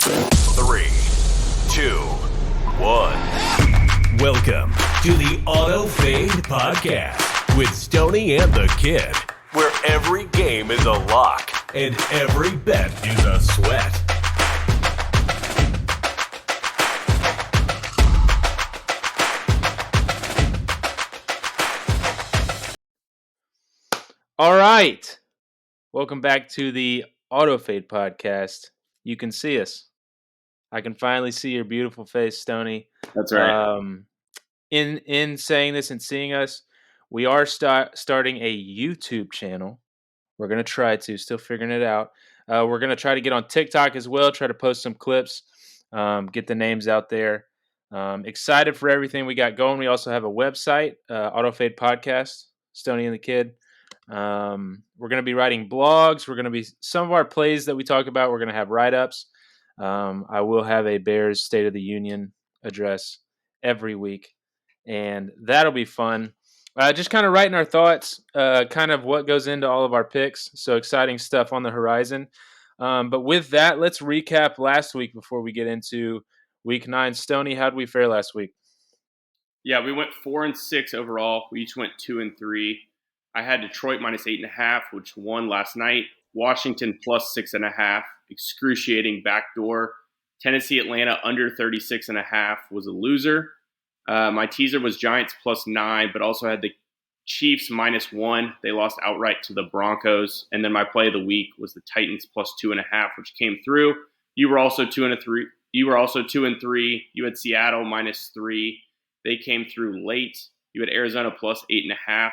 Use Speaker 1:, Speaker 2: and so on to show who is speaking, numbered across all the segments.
Speaker 1: 3, 2, 1. Welcome to the Auto Fade Podcast with Stoney and the Kid, where every game is a lock and every bet is a sweat.
Speaker 2: All right. Welcome back to the Auto Fade Podcast. You can see us. I can finally see your beautiful face, Stoney.
Speaker 3: That's right.
Speaker 2: In saying this and seeing us, we are starting a YouTube channel. We're going to try to, still figuring it out. We're going to try to get on TikTok as well, try to post some clips, get the names out there. Excited for everything we got going. We also have a website, Auto Fade Podcast, Stoney and the Kid. We're going to be writing blogs. We're going to be some of our plays that we talk about. We're going to have write-ups. I will have a Bears State of the Union address every week, and that'll be fun. Just kind of writing our thoughts, kind of what goes into all of our picks. So exciting stuff on the horizon. But with that, let's recap last week before we get into week 9. Stoney, how did we fare last week?
Speaker 3: Yeah, we went 4-6 overall. We each went 2-3. I had Detroit minus 8.5, which won last night. Washington plus 6.5, excruciating backdoor. Tennessee, Atlanta under 36.5 was a loser. My teaser was Giants plus 9, but also had the Chiefs minus 1. They lost outright to the Broncos. And then my play of the week was the Titans plus 2.5, which came through. You were also 2-3. You were also 2-3. You had Seattle minus 3. They came through late. You had Arizona plus 8.5.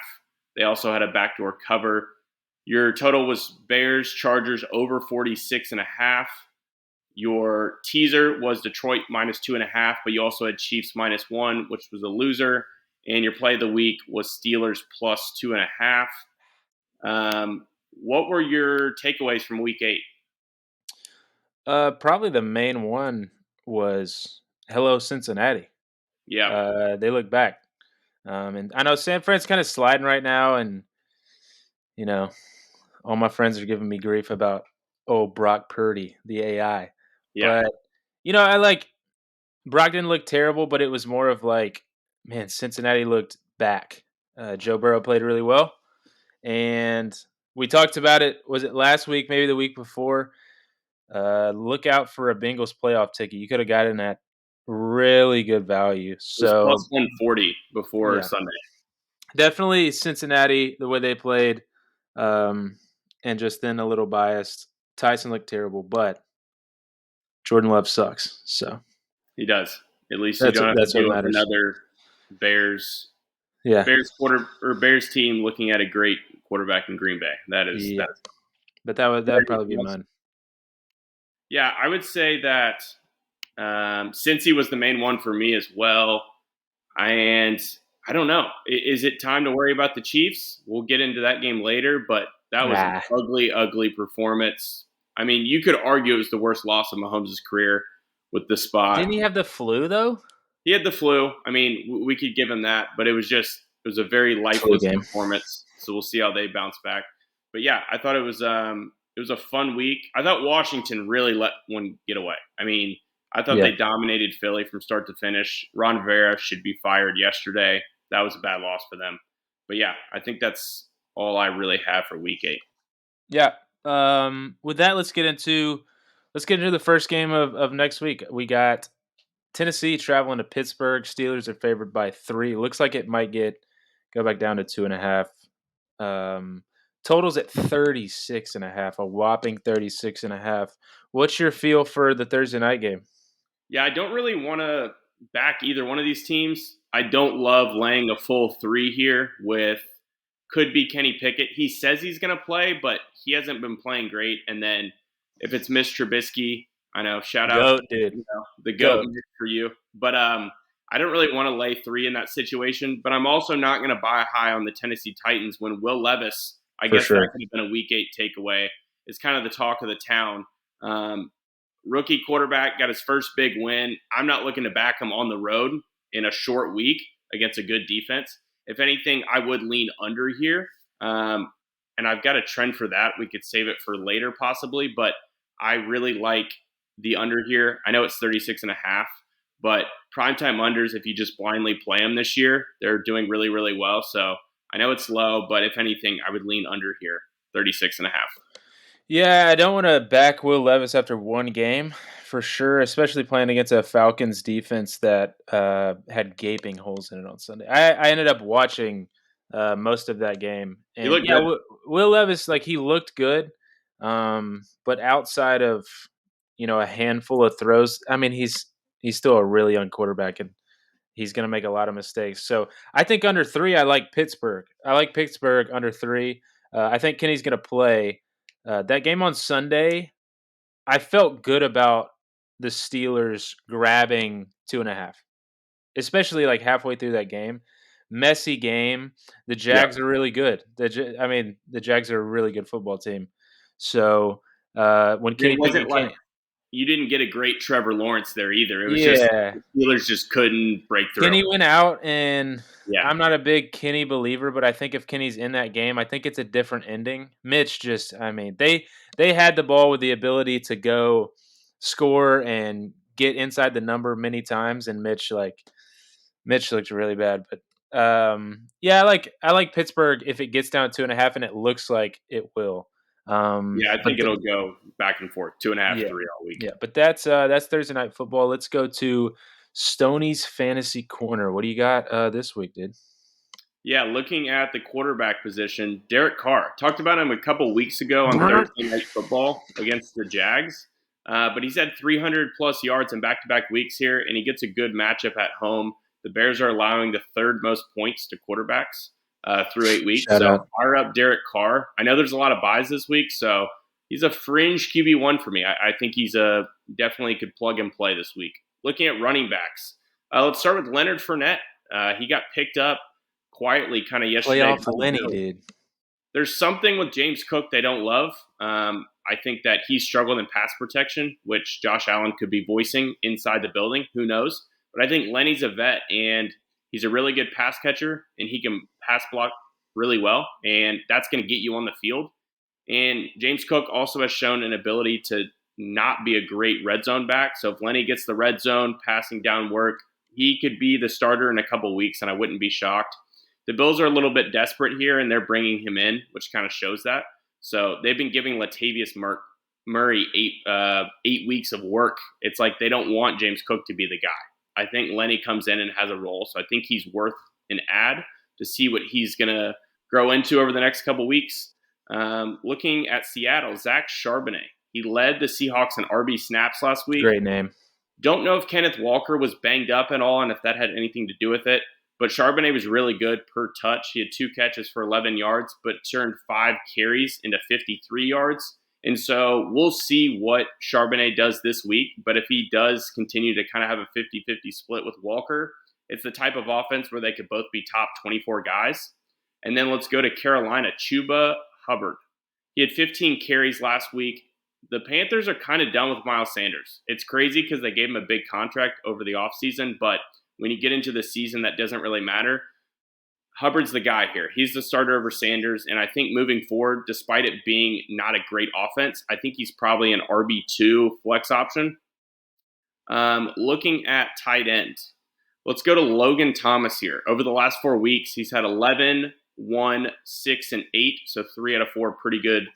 Speaker 3: They also had a backdoor cover. Your total was Bears, Chargers over 46.5. Your teaser was Detroit minus 2.5, but you also had Chiefs minus 1, which was a loser. And your play of the week was Steelers plus 2.5. What were your takeaways from week 8?
Speaker 2: Probably the main one was hello Cincinnati.
Speaker 3: Yeah.
Speaker 2: They look back. And I know San Fran's kind of sliding right now, and you know, all my friends are giving me grief about Brock Purdy, the AI.
Speaker 3: Yeah.
Speaker 2: But I like Brock didn't look terrible, but it was more of like, man, Cincinnati looked back. Joe Burrow played really well, and we talked about it. Was it last week? Maybe the week before. Look out for a Bengals playoff ticket. You could have gotten at really good value. So
Speaker 3: it was plus 140 before Sunday.
Speaker 2: Definitely Cincinnati, the way they played, and just then a little biased. Tyson looked terrible, but Jordan Love sucks. So
Speaker 3: he does. At least you don't have to deal with another Bears team looking at a great quarterback in Green Bay. That is.
Speaker 2: But that would probably be mine.
Speaker 3: Yeah, I would say that Cincy was the main one for me as well. And I don't know. Is it time to worry about the Chiefs? We'll get into that game later, but that was an ugly, ugly performance. I mean, you could argue it was the worst loss of Mahomes' career with the spot.
Speaker 2: Didn't he have the flu, though?
Speaker 3: He had the flu. I mean, we could give him that, but it was a very lifeless performance. So we'll see how they bounce back. But yeah, I thought it was a fun week. I thought Washington really let one get away. I mean, I thought they dominated Philly from start to finish. Ron Rivera should be fired yesterday. That was a bad loss for them. But yeah, I think that's all I really have for week 8.
Speaker 2: Yeah. With that, let's get into the first game of next week. We got Tennessee traveling to Pittsburgh. Steelers are favored by 3. Looks like it might go back down to 2.5. Totals at 36.5, a whopping 36.5. What's your feel for the Thursday night game?
Speaker 3: Yeah, I don't really want to back either one of these teams. I don't love laying a full 3 here with could be Kenny Pickett. He says he's going to play, but he hasn't been playing great. And then if it's Mitch Trubisky, I know, shout out the GOAT for you. But I don't really want to lay 3 in that situation. But I'm also not going to buy high on the Tennessee Titans when Will Levis, I guess that could have been a week 8 takeaway, is kind of the talk of the town. Rookie quarterback got his first big win. I'm not looking to back him on the road in a short week against a good defense. If anything, I would lean under here. And I've got a trend for that. We could save it for later possibly, but I really like the under here. I know it's 36.5, but primetime unders, if you just blindly play them this year, they're doing really, really well. So I know it's low, but if anything, I would lean under here, 36.5.
Speaker 2: Yeah, I don't want to back Will Levis after one game for sure, especially playing against a Falcons defense that had gaping holes in it on Sunday. I ended up watching most of that game,
Speaker 3: You
Speaker 2: and
Speaker 3: look
Speaker 2: yeah,
Speaker 3: good.
Speaker 2: Will Levis, like, he looked good, but outside of a handful of throws, I mean, he's still a really young quarterback, and he's going to make a lot of mistakes. So I think under 3, I like Pittsburgh. I like Pittsburgh under 3. I think Kenny's going to play. That game on Sunday, I felt good about the Steelers grabbing 2.5, especially like halfway through that game. Messy game. The
Speaker 3: Yeah.
Speaker 2: Jags are really good. The Jags are a really good football team. So when Kenny
Speaker 3: It
Speaker 2: Pickett
Speaker 3: wasn't like
Speaker 2: can't,
Speaker 3: you didn't get a great Trevor Lawrence there either. It was just
Speaker 2: yeah,
Speaker 3: the Steelers just couldn't break through.
Speaker 2: Kenny went out, and
Speaker 3: Yeah.
Speaker 2: I'm not a big Kenny believer, but I think if Kenny's in that game, I think it's a different ending. Mitch just, I mean, they had the ball with the ability to go score and get inside the number many times, and Mitch looked really bad. But yeah, I like Pittsburgh if it gets down to 2.5, and it looks like it will.
Speaker 3: Yeah, I
Speaker 2: But
Speaker 3: think it'll go back and forth, 2.5,
Speaker 2: yeah,
Speaker 3: 3 all week.
Speaker 2: yeah, but that's Thursday night football. Let's go to Stoney's fantasy corner. What do you got this week, dude?
Speaker 3: Yeah, looking at the quarterback position, Derek Carr. Talked about him a couple weeks ago on Thursday Night Football against the Jags. But he's had 300 plus yards in back-to-back weeks here, and he gets a good matchup at home. The Bears are allowing the third most points to quarterbacks through 8 weeks.
Speaker 2: Shout
Speaker 3: So
Speaker 2: out.
Speaker 3: fire up Derek Carr. I know there's a lot of buys this week, so he's a fringe QB1 for me. I think he's definitely could plug and play this week. Looking at running backs, let's start with Leonard Fournette. He got picked up quietly kind of yesterday.
Speaker 2: Playoff Lenny, dude.
Speaker 3: There's something with James Cook they don't love. I think that he's struggled in pass protection, which Josh Allen could be voicing inside the building. Who knows? But I think Lenny's a vet, and he's a really good pass catcher, and he can pass block really well, and that's going to get you on the field. And James Cook also has shown an ability to not be a great red zone back. So if Lenny gets the red zone passing down work, he could be the starter in a couple weeks, and I wouldn't be shocked. The Bills are a little bit desperate here, and they're bringing him in, which kind of shows that. So they've been giving Latavius Murray 8 weeks of work. It's like they don't want James Cook to be the guy. I think Lenny comes in and has a role, so I think he's worth an ad to see what he's going to grow into over the next couple weeks. Looking at Seattle, Zach Charbonnet. He led the Seahawks in RB snaps last week.
Speaker 2: Great name.
Speaker 3: Don't know if Kenneth Walker was banged up at all and if that had anything to do with it. But Charbonnet was really good per touch. He had 2 catches for 11 yards, but turned 5 carries into 53 yards. And so we'll see what Charbonnet does this week. But if he does continue to kind of have a 50-50 split with Walker, it's the type of offense where they could both be top 24 guys. And then let's go to Carolina, Chuba Hubbard. He had 15 carries last week. The Panthers are kind of done with Miles Sanders. It's crazy because they gave him a big contract over the offseason, but when you get into the season, that doesn't really matter. Hubbard's the guy here. He's the starter over Sanders, and I think moving forward, despite it being not a great offense, I think he's probably an RB2 flex option. Looking at tight end, let's go to Logan Thomas here. Over the last 4 weeks, he's had 11, 1, 6, and 8, so 3 out of 4 pretty good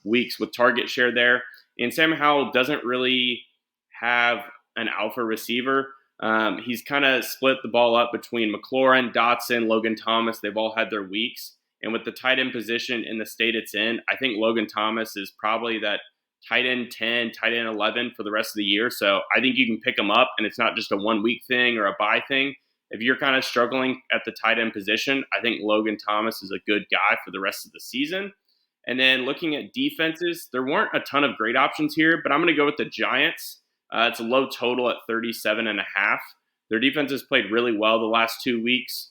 Speaker 3: weeks with target share there. And Sam Howell doesn't really have an alpha receiver. He's kind of split the ball up between McLaurin, Dotson, Logan Thomas. They've all had their weeks. And with the tight end position in the state it's in, I think Logan Thomas is probably that tight end 10, tight end 11 for the rest of the year. So I think you can pick him up, and it's not just a 1 week thing or a bye thing. If you're kind of struggling at the tight end position, I think Logan Thomas is a good guy for the rest of the season. And then looking at defenses, there weren't a ton of great options here, but I'm going to go with the Giants. It's a low total at 37.5. Their defense has played really well the last 2 weeks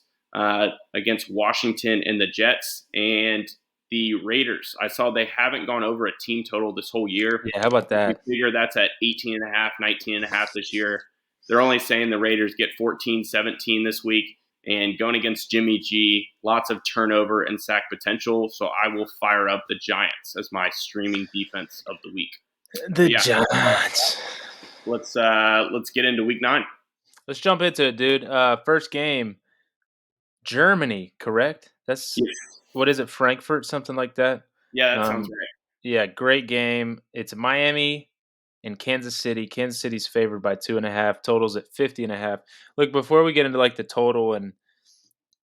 Speaker 3: against Washington and the Jets and the Raiders. I saw they haven't gone over a team total this whole year.
Speaker 2: Yeah, how about that?
Speaker 3: You figure that's at 18.5, 19.5 this year. They're only saying the Raiders get 14, 17 this week. And going against Jimmy G, lots of turnover and sack potential. So I will fire up the Giants as my streaming defense of the week.
Speaker 2: The
Speaker 3: Yeah,
Speaker 2: Giants.
Speaker 3: let's get into week 9.
Speaker 2: Let's jump into it, dude. First game, Germany, correct? That's
Speaker 3: Yes.
Speaker 2: what is it, Frankfurt, something like that?
Speaker 3: Yeah, that sounds
Speaker 2: Um,
Speaker 3: right.
Speaker 2: yeah, great game. It's Miami and Kansas City. Kansas City's favored by 2.5. Totals at 50.5. Look, before we get into like the total, and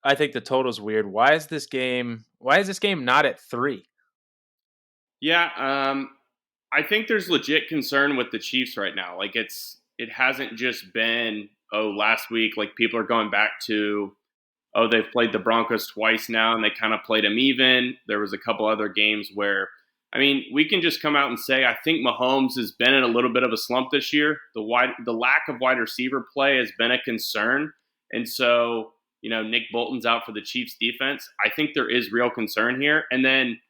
Speaker 2: I think the total's weird. Why is this game not at 3?
Speaker 3: Yeah, I think there's legit concern with the Chiefs right now. Like it hasn't just been last week. Like people are going back to they've played the Broncos twice now and they kind of played them even. There was a couple other games where I mean we can just come out and say I think Mahomes has been in a little bit of a slump this year. The lack of wide receiver play has been a concern, and so Nick Bolton's out for the Chiefs defense. I think there is real concern here, and then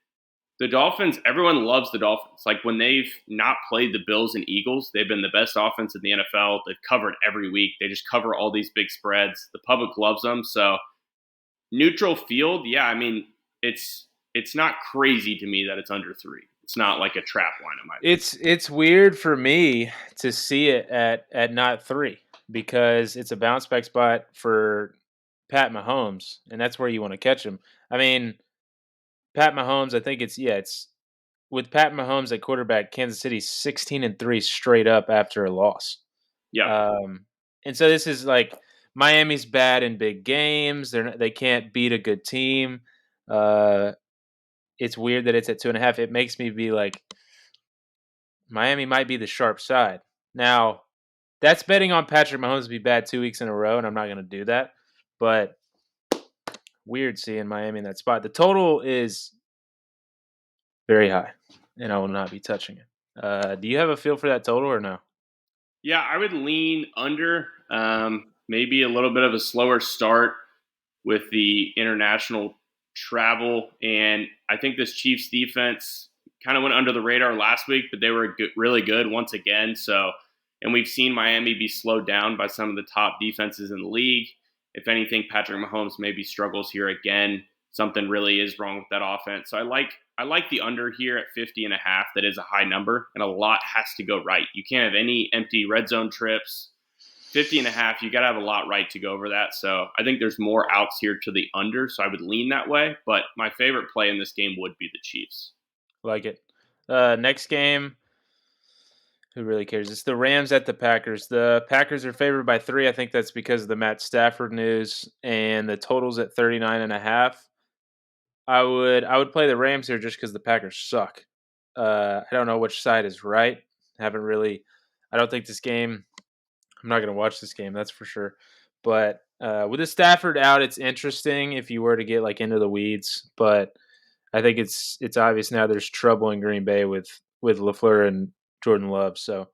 Speaker 3: the Dolphins, everyone loves the Dolphins. Like when they've not played the Bills and Eagles, they've been the best offense in the NFL. They've covered every week. They just cover all these big spreads. The public loves them. So neutral field, yeah, I mean, it's not crazy to me that it's under 3. It's not like a trap line in my opinion.
Speaker 2: It's weird for me to see it at not 3 because it's a bounce back spot for Pat Mahomes, and that's where you want to catch him. I mean, Pat Mahomes, I think it's with Pat Mahomes at quarterback, Kansas City's 16-3 straight up after a loss.
Speaker 3: Yeah.
Speaker 2: Um, and so this is like Miami's bad in big games. They can't beat a good team. It's weird that it's at 2.5. It makes me be like, Miami might be the sharp side. Now, that's betting on Patrick Mahomes to be bad 2 weeks in a row, and I'm not going to do that. But weird seeing Miami in that spot. The total is very high, and I will not be touching it. Do you have a feel for that total or no?
Speaker 3: Yeah, I would lean under. Maybe a little bit of a slower start with the international travel. And I think this Chiefs defense kind of went under the radar last week, but they were really good once again. So, and we've seen Miami be slowed down by some of the top defenses in the league. If anything, Patrick Mahomes maybe struggles here again. Something really is wrong with that offense. So I like the under here at 50.5. That is a high number, and a lot has to go right. You can't have any empty red zone trips. 50.5, you got to have a lot right to go over that. So I think there's more outs here to the under, so I would lean that way. But my favorite play in this game would be the Chiefs.
Speaker 2: Like it. Next game, who really cares? It's the Rams at the Packers. The Packers are favored by 3. I think that's because of the Matt Stafford news, and the total's at 39.5. I would play the Rams here just because the Packers suck. I don't know which side is right. Haven't really. I don't think this game. I'm not going to watch this game. That's for sure. But with the Stafford out, it's interesting if you were to get like into the weeds. But I think it's obvious now there's trouble in Green Bay with LaFleur and Jordan Love. So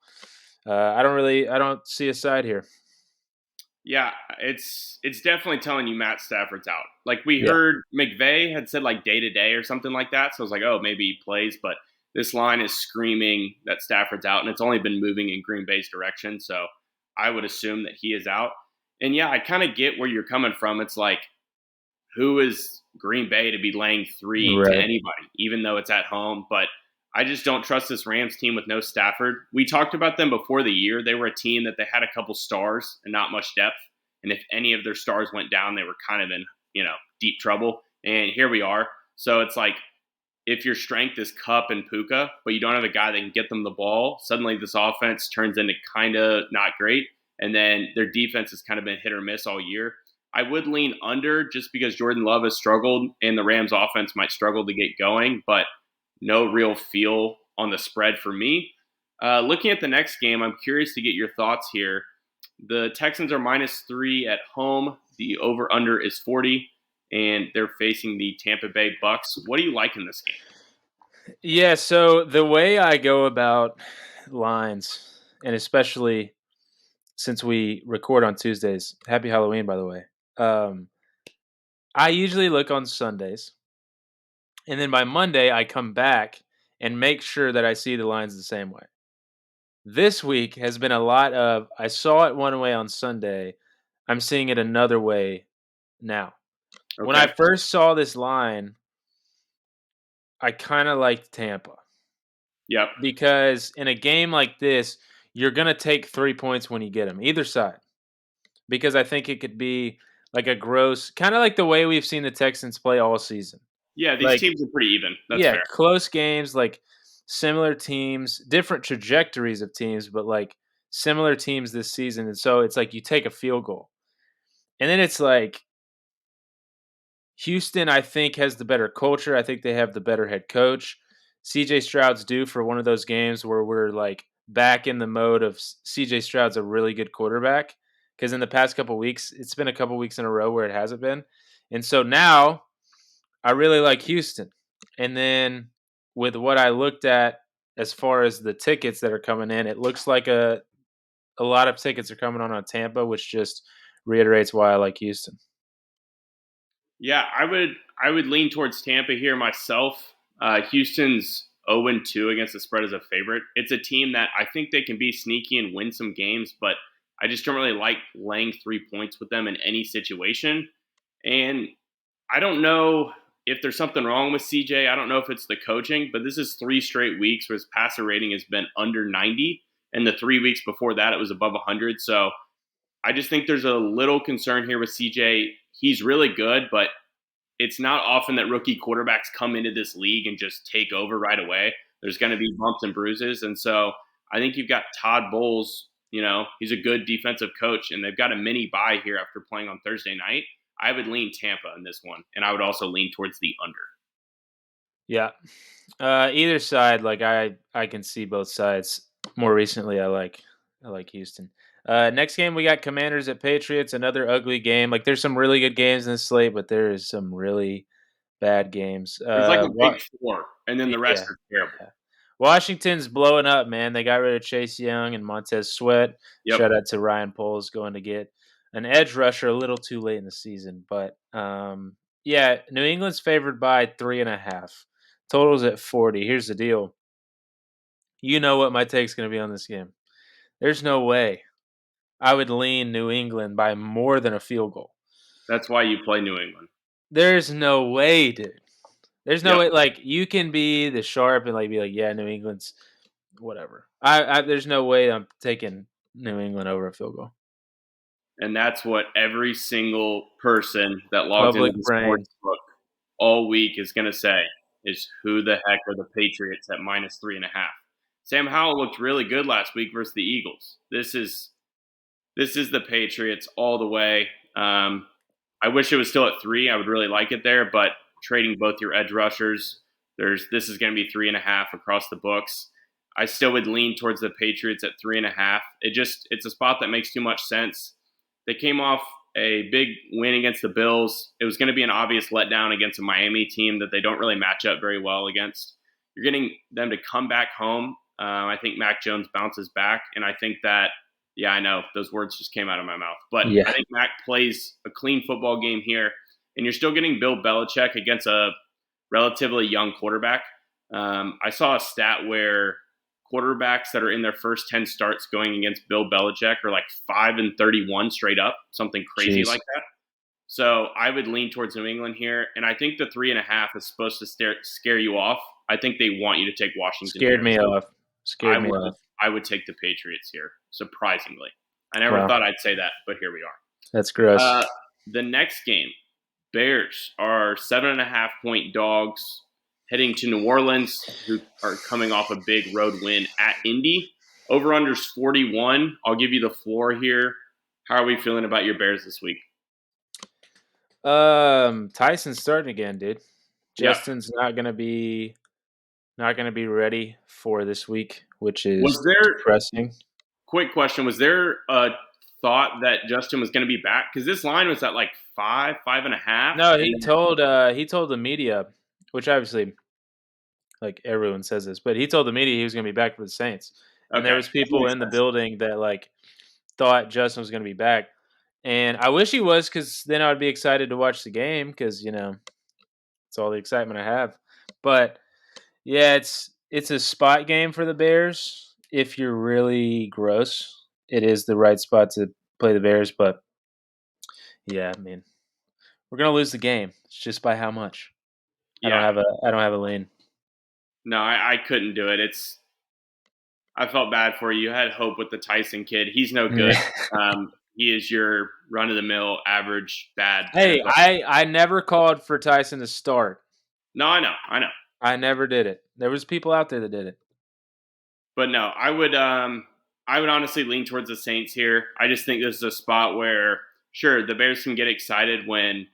Speaker 2: I don't see a side here.
Speaker 3: Yeah, it's definitely telling you Matt Stafford's out. Like we
Speaker 2: Yeah.
Speaker 3: heard McVay had said like day to day or something like that. So I was like, oh, maybe he plays, but this line is screaming that Stafford's out, and it's only been moving in Green Bay's direction. So I would assume that he is out. And yeah, I kind of get where you're coming from. It's like, who is Green Bay to be laying 3 to
Speaker 2: Right.
Speaker 3: anybody, even though it's at home? But I just don't trust this Rams team with no Stafford. We talked about them before the year. They were a team that they had a couple stars and not much depth. And if any of their stars went down, they were kind of in, deep trouble. And here we are. So it's like, if your strength is Cup and Puka, but you don't have a guy that can get them the ball, suddenly this offense turns into kind of not great. And then their defense has kind of been hit or miss all year. I would lean under just because Jordan Love has struggled and the Rams offense might struggle to get going, but no real feel on the spread for me. Looking at the next game, I'm curious to get your thoughts here. The Texans are -3 at home. The over-under is 40, and they're facing the Tampa Bay Bucks. What do you like in this game?
Speaker 2: Yeah, so the way I go about lines, and especially since we record on Tuesdays, happy Halloween, by the way. I usually look on Sundays, and then by Monday, I come back and make sure that I see the lines the same way. This week has been a lot of I saw it one way on Sunday, I'm seeing it another way now. When I
Speaker 3: Okay.
Speaker 2: first saw this line, I kind of liked Tampa.
Speaker 3: Yep.
Speaker 2: because in a game like this, you're gonna take 3 points when you get them, either side. Because I think it could be like a gross, kind of like the way we've seen the Texans play all season.
Speaker 3: Yeah, these
Speaker 2: Like,
Speaker 3: teams are pretty even. That's
Speaker 2: yeah,
Speaker 3: fair.
Speaker 2: close games, like similar teams, different trajectories of teams, but like similar teams this season. And so it's like you take a field goal. And then it's like Houston, I think, has the better culture. I think they have the better head coach. CJ Stroud's due for one of those games where we're like back in the mode of CJ Stroud's a really good quarterback. Because in the past couple weeks, it's been a couple weeks in a row where it hasn't been. And so now I really like Houston. And then with what I looked at as far as the tickets that are coming in, it looks like a lot of tickets are coming on Tampa, which just reiterates why I like Houston.
Speaker 3: Yeah, I would lean towards Tampa here myself. Houston's 0-2 against the spread as a favorite. It's a team that I think they can be sneaky and win some games, but I just don't really like laying 3 points with them in any situation. And I don't know if there's something wrong with CJ. I don't know if it's the coaching, but this is 3 straight weeks where his passer rating has been under 90. And the 3 weeks before that, it was above 100. So I just think there's a little concern here with CJ. He's really good, but it's not often that rookie quarterbacks come into this league and just take over right away. There's going to be bumps and bruises. And so I think you've got Todd Bowles. He's a good defensive coach, and they've got a mini bye here after playing on Thursday night. I would lean Tampa in this one, and I would also lean towards the under.
Speaker 2: Yeah. Either side, like I can see both sides. More recently, I like Houston. Next game we got Commanders at Patriots. Another ugly game. Like there's some really good games in this slate, but there is some really bad games.
Speaker 3: There's like a big four, and then the rest
Speaker 2: Yeah,
Speaker 3: are terrible.
Speaker 2: yeah. Washington's blowing up, man. They got rid of Chase Young and Montez Sweat.
Speaker 3: Yep.
Speaker 2: Shout out to Ryan Poles going to get an edge rusher a little too late in the season, but yeah, New England's favored by 3.5. Totals at 40. Here's the deal. You know what my take's going to be on this game. There's no way I would lean New England by more than a field goal.
Speaker 3: That's why you play New England.
Speaker 2: There's no way, dude. There's no
Speaker 3: Yep.
Speaker 2: way. Like you can be the sharp and like be like, yeah, New England's whatever. There's no way I'm taking New England over a field goal.
Speaker 3: And that's what every single person that logs
Speaker 2: Public
Speaker 3: into the
Speaker 2: brain.
Speaker 3: sports book all week is going to say is who the heck are the Patriots at -3.5? Sam Howell looked really good last week versus the Eagles. This is the Patriots all the way. I wish it was still at 3. I would really like it there, but trading both your edge rushers, this is going to be 3.5 across the books. I still would lean towards the Patriots at 3.5. It's a spot that makes too much sense. They came off a big win against the Bills. It was going to be an obvious letdown against a Miami team that they don't really match up very well against. You're getting them to come back home. I think Mac Jones bounces back, and I think that, yeah, I know those words just came out of my mouth, but
Speaker 2: Yeah.
Speaker 3: I think Mac plays a clean football game here, and you're still getting Bill Belichick against a relatively young quarterback. I saw a stat where quarterbacks that are in their first 10 starts going against Bill Belichick are like 5-31 straight up, something crazy
Speaker 2: Jeez.
Speaker 3: like that. So I would lean towards New England here, and I think the 3.5 is supposed to scare you off. I think they want you to take Washington.
Speaker 2: Scared
Speaker 3: here.
Speaker 2: me
Speaker 3: So
Speaker 2: off. Scared me off.
Speaker 3: I would take the Patriots here, surprisingly. I never
Speaker 2: Wow.
Speaker 3: thought I'd say that, but here we are.
Speaker 2: That's gross.
Speaker 3: The next game, Bears are 7.5-point dogs heading to New Orleans, who are coming off a big road win at Indy. Over-under's 41. I'll give you the floor here. How are we feeling about your Bears this week?
Speaker 2: Tyson's starting again, dude.
Speaker 3: Yeah.
Speaker 2: Justin's not gonna be ready for this week, which is
Speaker 3: Was there,
Speaker 2: depressing.
Speaker 3: quick question, was there a thought that Justin was going to be back? Because this line was at like 5.5.
Speaker 2: No, he told the media, which obviously like everyone says this, but he told the media he was gonna be back for the Saints. And there
Speaker 3: Okay.
Speaker 2: was people in the building that like thought Justin was gonna be back. And I wish he was, because then I would be excited to watch the game, because it's all the excitement I have. But yeah, it's a spot game for the Bears. If you're really gross, it is the right spot to play the Bears. But yeah, I mean, we're gonna lose the game. It's just by how much.
Speaker 3: Yeah.
Speaker 2: I don't have a lane.
Speaker 3: No, I couldn't do it. I felt bad for you. You had hope with the Tyson kid. He's no good. He is your run of the mill, average, bad
Speaker 2: Hey,
Speaker 3: NFL.
Speaker 2: I never called for Tyson to start.
Speaker 3: No, I know.
Speaker 2: I never did it. There was people out there that did it.
Speaker 3: But no, I would honestly lean towards the Saints here. I just think this is a spot where sure the Bears can get excited when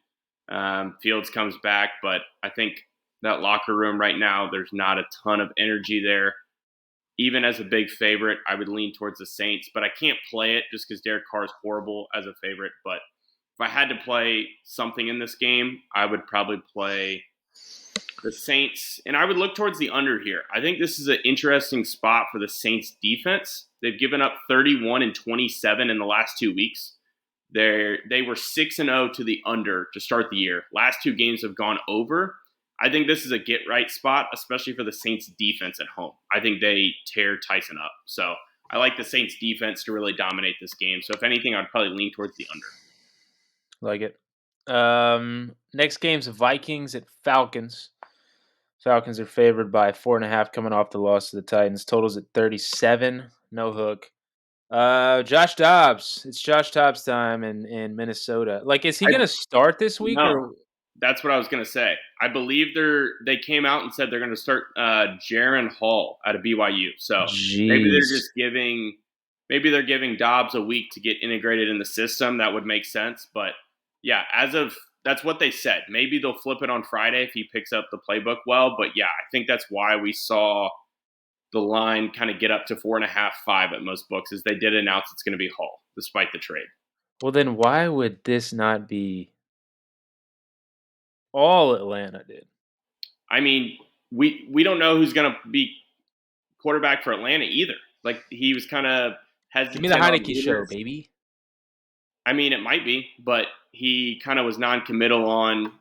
Speaker 3: Fields comes back, but I think that locker room right now, there's not a ton of energy there. Even as a big favorite, I would lean towards the Saints, but I can't play it just because Derek Carr is horrible as a favorite. But if I had to play something in this game, I would probably play the Saints, and I would look towards the under here. I think this is an interesting spot for the Saints defense. They've given up 31 and 27 in the last 2 weeks. They were 6-0 to the under to start the year. Last two games have gone over. I think this is a get right spot, especially for the Saints defense at home. I think they tear Tyson up. So I like the Saints defense to really dominate this game. So if anything, I'd probably lean towards the under.
Speaker 2: Like it. Next game's Vikings at Falcons. Falcons are favored by 4.5 coming off the loss to the Titans. Totals at 37. No hook. Josh Dobbs. It's Josh Dobbs time in Minnesota. Like, is he
Speaker 3: I,
Speaker 2: gonna start this week
Speaker 3: no,
Speaker 2: or
Speaker 3: that's what I was going to say. I believe they came out and said they're going to start Jaron Hall out of BYU. So maybe they're
Speaker 2: jeez.
Speaker 3: just maybe they're giving Dobbs a week to get integrated in the system. That would make sense. But yeah, that's what they said. Maybe they'll flip it on Friday if he picks up the playbook well. But yeah, I think that's why we saw the line kind of get up to 4.5, 5 at most books, is they did announce it's going to be Hall despite the trade.
Speaker 2: Well, then why would this not be all Atlanta did?
Speaker 3: I mean, we don't know who's going to be quarterback for Atlanta either. Like he was kind of
Speaker 2: Give me the
Speaker 3: hesitant on
Speaker 2: Heineke show,
Speaker 3: leaders.
Speaker 2: baby.
Speaker 3: I mean, it might be, but he kind of was non-committal on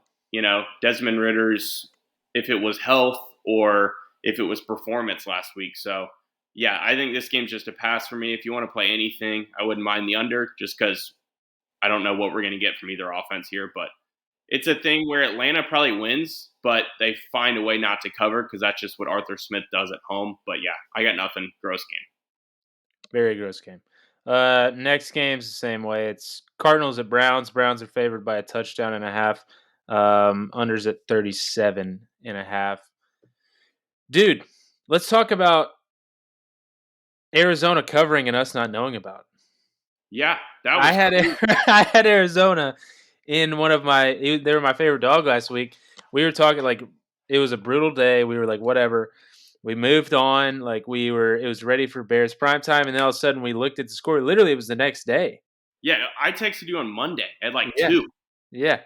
Speaker 3: Desmond Ritter's if it was health or if it was performance last week. So yeah, I think this game's just a pass for me. If you want to play anything, I wouldn't mind the under just because I don't know what we're going to get from either offense here, but it's a thing where Atlanta probably wins, but they find a way not to cover because that's just what Arthur Smith does at home. But yeah, I got nothing. Gross game.
Speaker 2: Very gross game. Next game's the same way. It's Cardinals at Browns. Browns are favored by a touchdown and a half. Unders at 37.5. Dude, let's talk about Arizona covering and us not knowing about it.
Speaker 3: Yeah, that was
Speaker 2: I had
Speaker 3: crazy.
Speaker 2: I had Arizona in one of they were my favorite dog last week. We were talking like it was a brutal day. We were like, whatever. We moved on. Like it was ready for Bears prime time, and then all of a sudden we looked at the score. Literally, it was the next day.
Speaker 3: Yeah, I texted you on Monday at like
Speaker 2: Yeah,
Speaker 3: 2.
Speaker 2: yeah, that's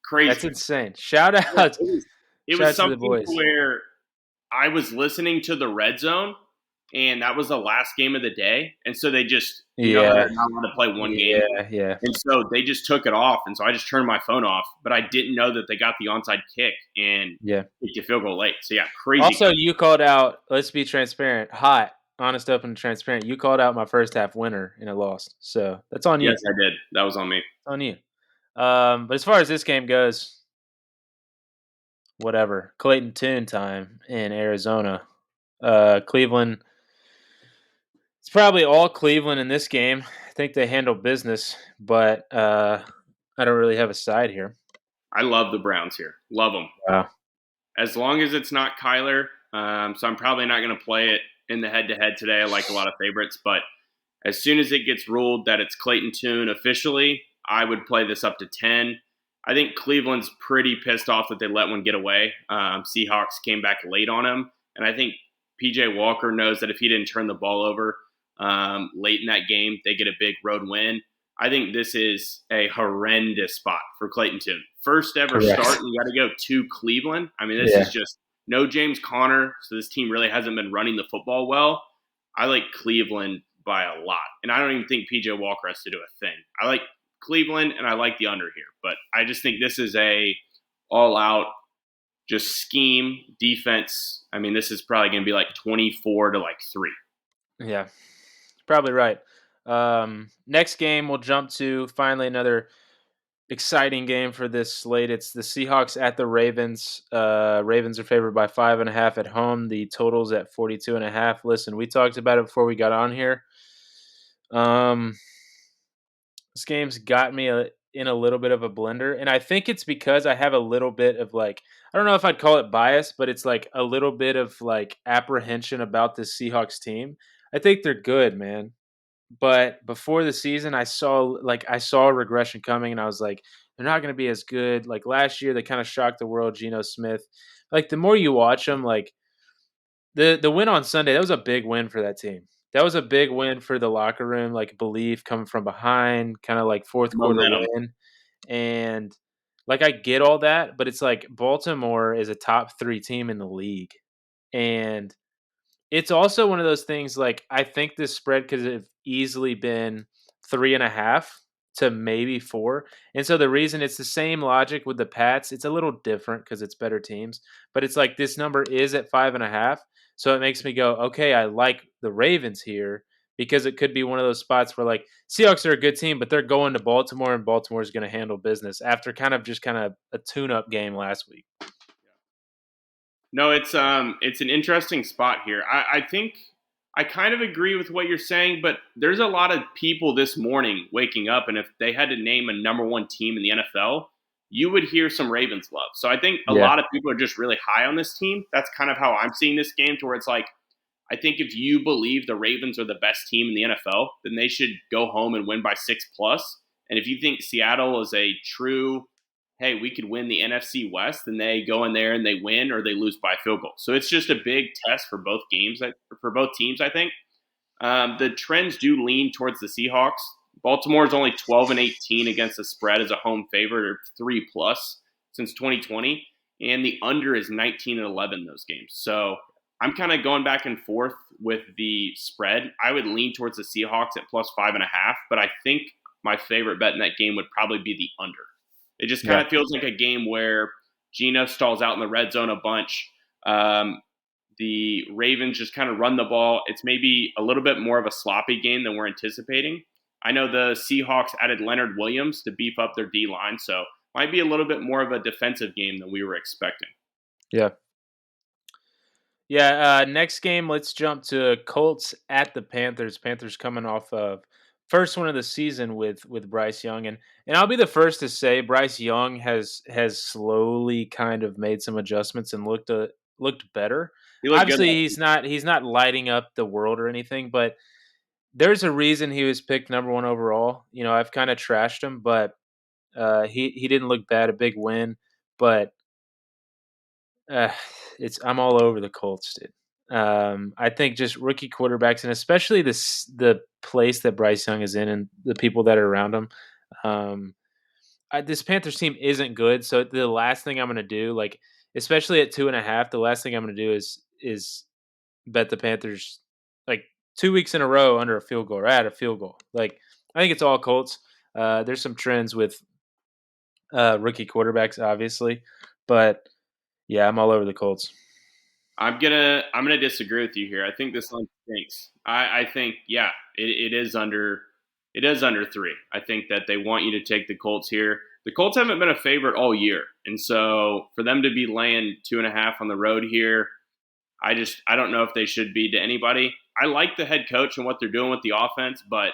Speaker 3: Crazy.
Speaker 2: insane. Shout
Speaker 3: Yeah,
Speaker 2: out,
Speaker 3: it
Speaker 2: shout
Speaker 3: was
Speaker 2: out to the
Speaker 3: something to
Speaker 2: boys.
Speaker 3: where I was listening to the Red Zone, and that was the last game of the day, and so they just, how
Speaker 2: Yeah,
Speaker 3: they're not allowed to play one game,
Speaker 2: yeah, yeah.
Speaker 3: and so they just took it off, and so I just turned my phone off, but I didn't know that they got the onside kick and
Speaker 2: Yeah.
Speaker 3: kicked a field goal late. So yeah, crazy.
Speaker 2: Also, you called out. Let's be transparent. Hot, honest, open, and transparent. You called out my first half winner and it lost. So that's on you.
Speaker 3: Yes, I did. That was on me.
Speaker 2: It's on you. But as far as this game goes, whatever. Clayton Tune time in Arizona. Cleveland. It's probably all Cleveland in this game. I think they handle business, but I don't really have a side here.
Speaker 3: I love the Browns here. Love them.
Speaker 2: Wow.
Speaker 3: As long as it's not Kyler. So I'm probably not going to play it in the head-to-head today. I like a lot of favorites, but as soon as it gets ruled that it's Clayton Tune officially, I would play this up to 10. I think Cleveland's pretty pissed off that they let one get away. Seahawks came back late on him, and I think PJ Walker knows that if he didn't turn the ball over late in that game, they get a big road win. I think this is a horrendous spot for Clayton Tune. First ever
Speaker 2: Correct.
Speaker 3: start, and you got to go to Cleveland. I mean, this is just no James Conner, so this team really hasn't been running the football well. I like Cleveland by a lot, and I don't even think PJ Walker has to do a thing. I like Cleveland, and I like the under here, but I just think this is a all-out just scheme defense. I mean, this is probably going to be like 24 to like 3.
Speaker 2: Yeah, probably right. Next game, we'll jump to finally another exciting game for this slate. It's the Seahawks at the Ravens. Ravens are favored by 5.5 at home. The total's at 42.5. Listen, we talked about it before we got on here. This game's got me in a little bit of a blender, and I think it's because I have a little bit of like, I don't know if I'd call it bias, but it's like a little bit of like apprehension about this Seahawks team. I think they're good, man. But before the season, I saw a regression coming, and I was like, they're not going to be as good. Like last year, they kind of shocked the world. Geno Smith, like the more you watch them, like the win on Sunday, that was a big win for that team. That was a big win for the locker room, like belief coming from behind, kind of like fourth quarter
Speaker 3: Momentum.
Speaker 2: win, and like I get all that, but it's like Baltimore is a top 3 team in the league, and it's also one of those things, like, I think this spread could have easily been 3.5 to maybe 4, and so the reason it's the same logic with the Pats, it's a little different because it's better teams, but it's like this number is at 5.5, so it makes me go, "Okay, I like the Ravens here," because it could be one of those spots where, like, Seahawks are a good team, but they're going to Baltimore, and Baltimore is gonna handle business after kind of a tune-up game last week.
Speaker 3: No, it's an interesting spot here. I think I kind of agree with what you're saying, but there's a lot of people this morning waking up, and if they had to name a number one team in the NFL, you would hear some Ravens love. So I think a
Speaker 2: Yeah.
Speaker 3: lot of people are just really high on this team. That's kind of how I'm seeing this game, to where it's like, I think if you believe the Ravens are the best team in the NFL, then they should go home and win by 6+. And if you think Seattle is a true, hey, we could win the NFC West, then they go in there and they win or they lose by a field goal. So it's just a big test for both games, for both teams, I think. The trends do lean towards the Seahawks. Baltimore is only 12-18 against the spread as a home favorite, or 3+ since 2020, and the under is 19-11 in those games. So I'm kind of going back and forth with the spread. I would lean towards the Seahawks at +5.5, but I think my favorite bet in that game would probably be the under. It just kind
Speaker 2: Yeah.
Speaker 3: of feels like a game where Geno stalls out in the red zone a bunch. Um, the Ravens just kind of run the ball. It's maybe a little bit more of a sloppy game than we're anticipating. I know the Seahawks added Leonard Williams to beef up their D line, so might be a little bit more of a defensive game than we were expecting.
Speaker 2: Yeah. Yeah, next game, let's jump to Colts at the Panthers. Panthers coming off of first one of the season with Bryce Young, and I'll be the first to say Bryce Young has slowly kind of made some adjustments and looked better.
Speaker 3: He looked good.
Speaker 2: Obviously, he's not lighting up the world or anything, but there's a reason he was picked number 1 overall. You know, I've kind of trashed him, but he didn't look bad. A big win, but uh, I'm all over the Colts, dude. I think just rookie quarterbacks, and especially the place that Bryce Young is in, and the people that are around him. Um, this Panthers team isn't good, so the last thing I'm going to do, like especially at 2.5, the last thing I'm going to do is bet the Panthers like 2 weeks in a row under a field goal or at a field goal. Like I think it's all Colts. There's some trends with rookie quarterbacks, obviously, but yeah, I'm all over the Colts.
Speaker 3: I'm gonna disagree with you here. I think this line stinks. I think it is under 3. I think that they want you to take the Colts here. The Colts haven't been a favorite all year, and so for them to be laying 2.5 on the road here, I don't know if they should be to anybody. I like the head coach and what they're doing with the offense, but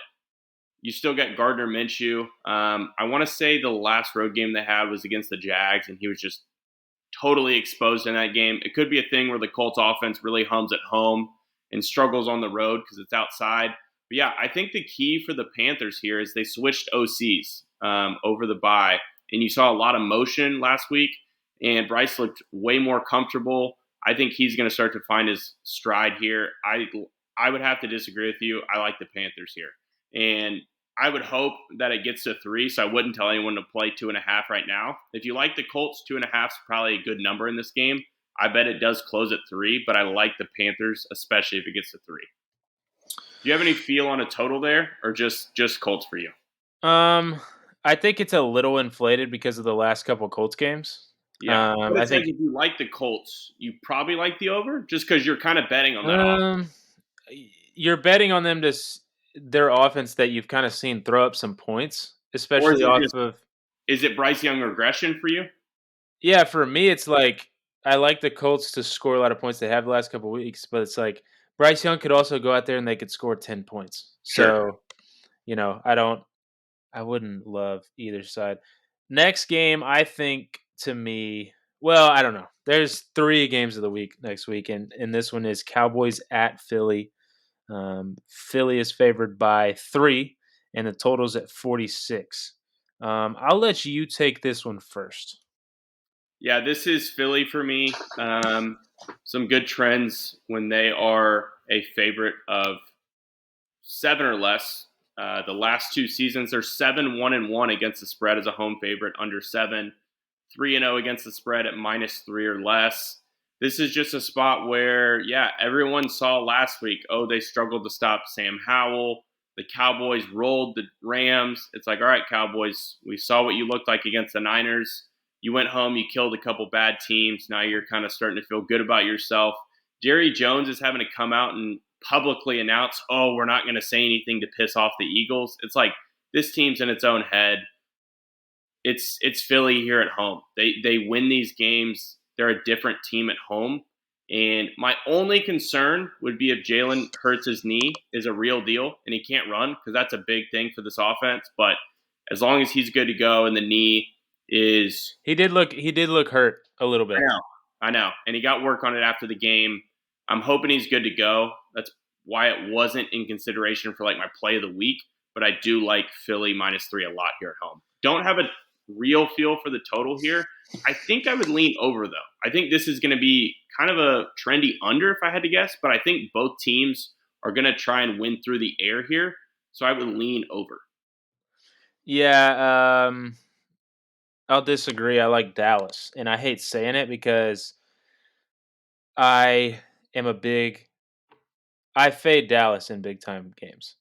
Speaker 3: you still got Gardner Minshew. I want to say the last road game they had was against the Jags, and he was just totally exposed in that game. It could be a thing where the Colts offense really hums at home and struggles on the road because it's outside. But yeah, I think the key for the Panthers here is they switched OCs over the bye, and you saw a lot of motion last week, and Bryce looked way more comfortable. I think he's going to start to find his stride here. I would have to disagree with you. I like the Panthers here, and I would hope that it gets to 3, so I wouldn't tell anyone to play 2.5 right now. If you like the Colts, 2.5 is probably a good number in this game. I bet it does close at 3, but I like the Panthers, especially if it gets to 3. Do you have any feel on a total there, or just Colts for you?
Speaker 2: Um, I think it's a little inflated because of the last couple Colts games.
Speaker 3: Yeah, but
Speaker 2: I
Speaker 3: it's like
Speaker 2: think
Speaker 3: if you like the Colts, you probably like the over, just because you're kind of betting on that off.
Speaker 2: um, you're betting on them their offense that you've kind of seen throw up some points,
Speaker 3: Or is
Speaker 2: especially
Speaker 3: it
Speaker 2: off
Speaker 3: just
Speaker 2: of.
Speaker 3: Is it Bryce Young regression for you?
Speaker 2: Yeah, for me, it's like I like the Colts to score a lot of points. They have the last couple of weeks, but it's like Bryce Young could also go out there and they could score 10 points.
Speaker 3: Sure.
Speaker 2: So, I wouldn't love either side. Next game, I think to me, well, I don't know. There's 3 games of the week next week, and this one is Cowboys at Philly. Philly is favored by 3, and the total's at 46. I'll let you take this one first.
Speaker 3: Yeah, this is Philly for me. Some good trends when they are a favorite of 7 or less. The last 2 seasons, they're 7-1-1 against the spread as a home favorite under 7, 3-0 against the spread at -3 or less. This is just a spot where, yeah, everyone saw last week, oh, they struggled to stop Sam Howell. The Cowboys rolled the Rams. It's like, all right, Cowboys, we saw what you looked like against the Niners. You went home, you killed a couple bad teams. Now you're kind of starting to feel good about yourself. Jerry Jones is having to come out and publicly announce, oh, we're not going to say anything to piss off the Eagles. It's like this team's in its own head. It's Philly here at home. They win these games. They're a different team at home. And my only concern would be if Jalen Hurts' knee is a real deal and he can't run, because that's a big thing for this offense. But as long as he's good to go and the knee is,
Speaker 2: He did look hurt a little bit.
Speaker 3: I know, and he got work on it after the game. I'm hoping he's good to go. That's why it wasn't in consideration for like my play of the week. But I do like Philly -3 a lot here at home. Don't have a real feel for the total here. I think I would lean over, though. I think this is going to be kind of a trendy under if I had to guess, but I think both teams are going to try and win through the air here, so I would lean over.
Speaker 2: Yeah, I'll disagree. I like Dallas, and I hate saying it because I am I fade Dallas in big time games.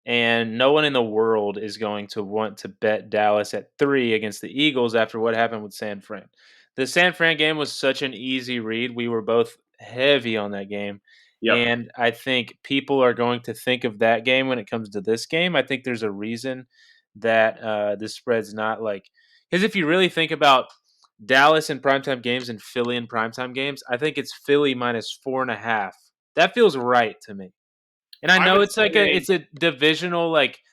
Speaker 2: And no one in the world is going to want to bet Dallas at 3 against the Eagles after what happened with San Fran. The San Fran game was such an easy read. We were both heavy on that game.
Speaker 3: Yep.
Speaker 2: And I think people are going to think of that game when it comes to this game. I think there's a reason that the spread's not like, because if you really think about Dallas in primetime games and Philly in primetime games, I think it's Philly -4.5. That feels right to me. And I
Speaker 3: I
Speaker 2: know
Speaker 3: would
Speaker 2: it's like
Speaker 3: say,
Speaker 2: it's a divisional, like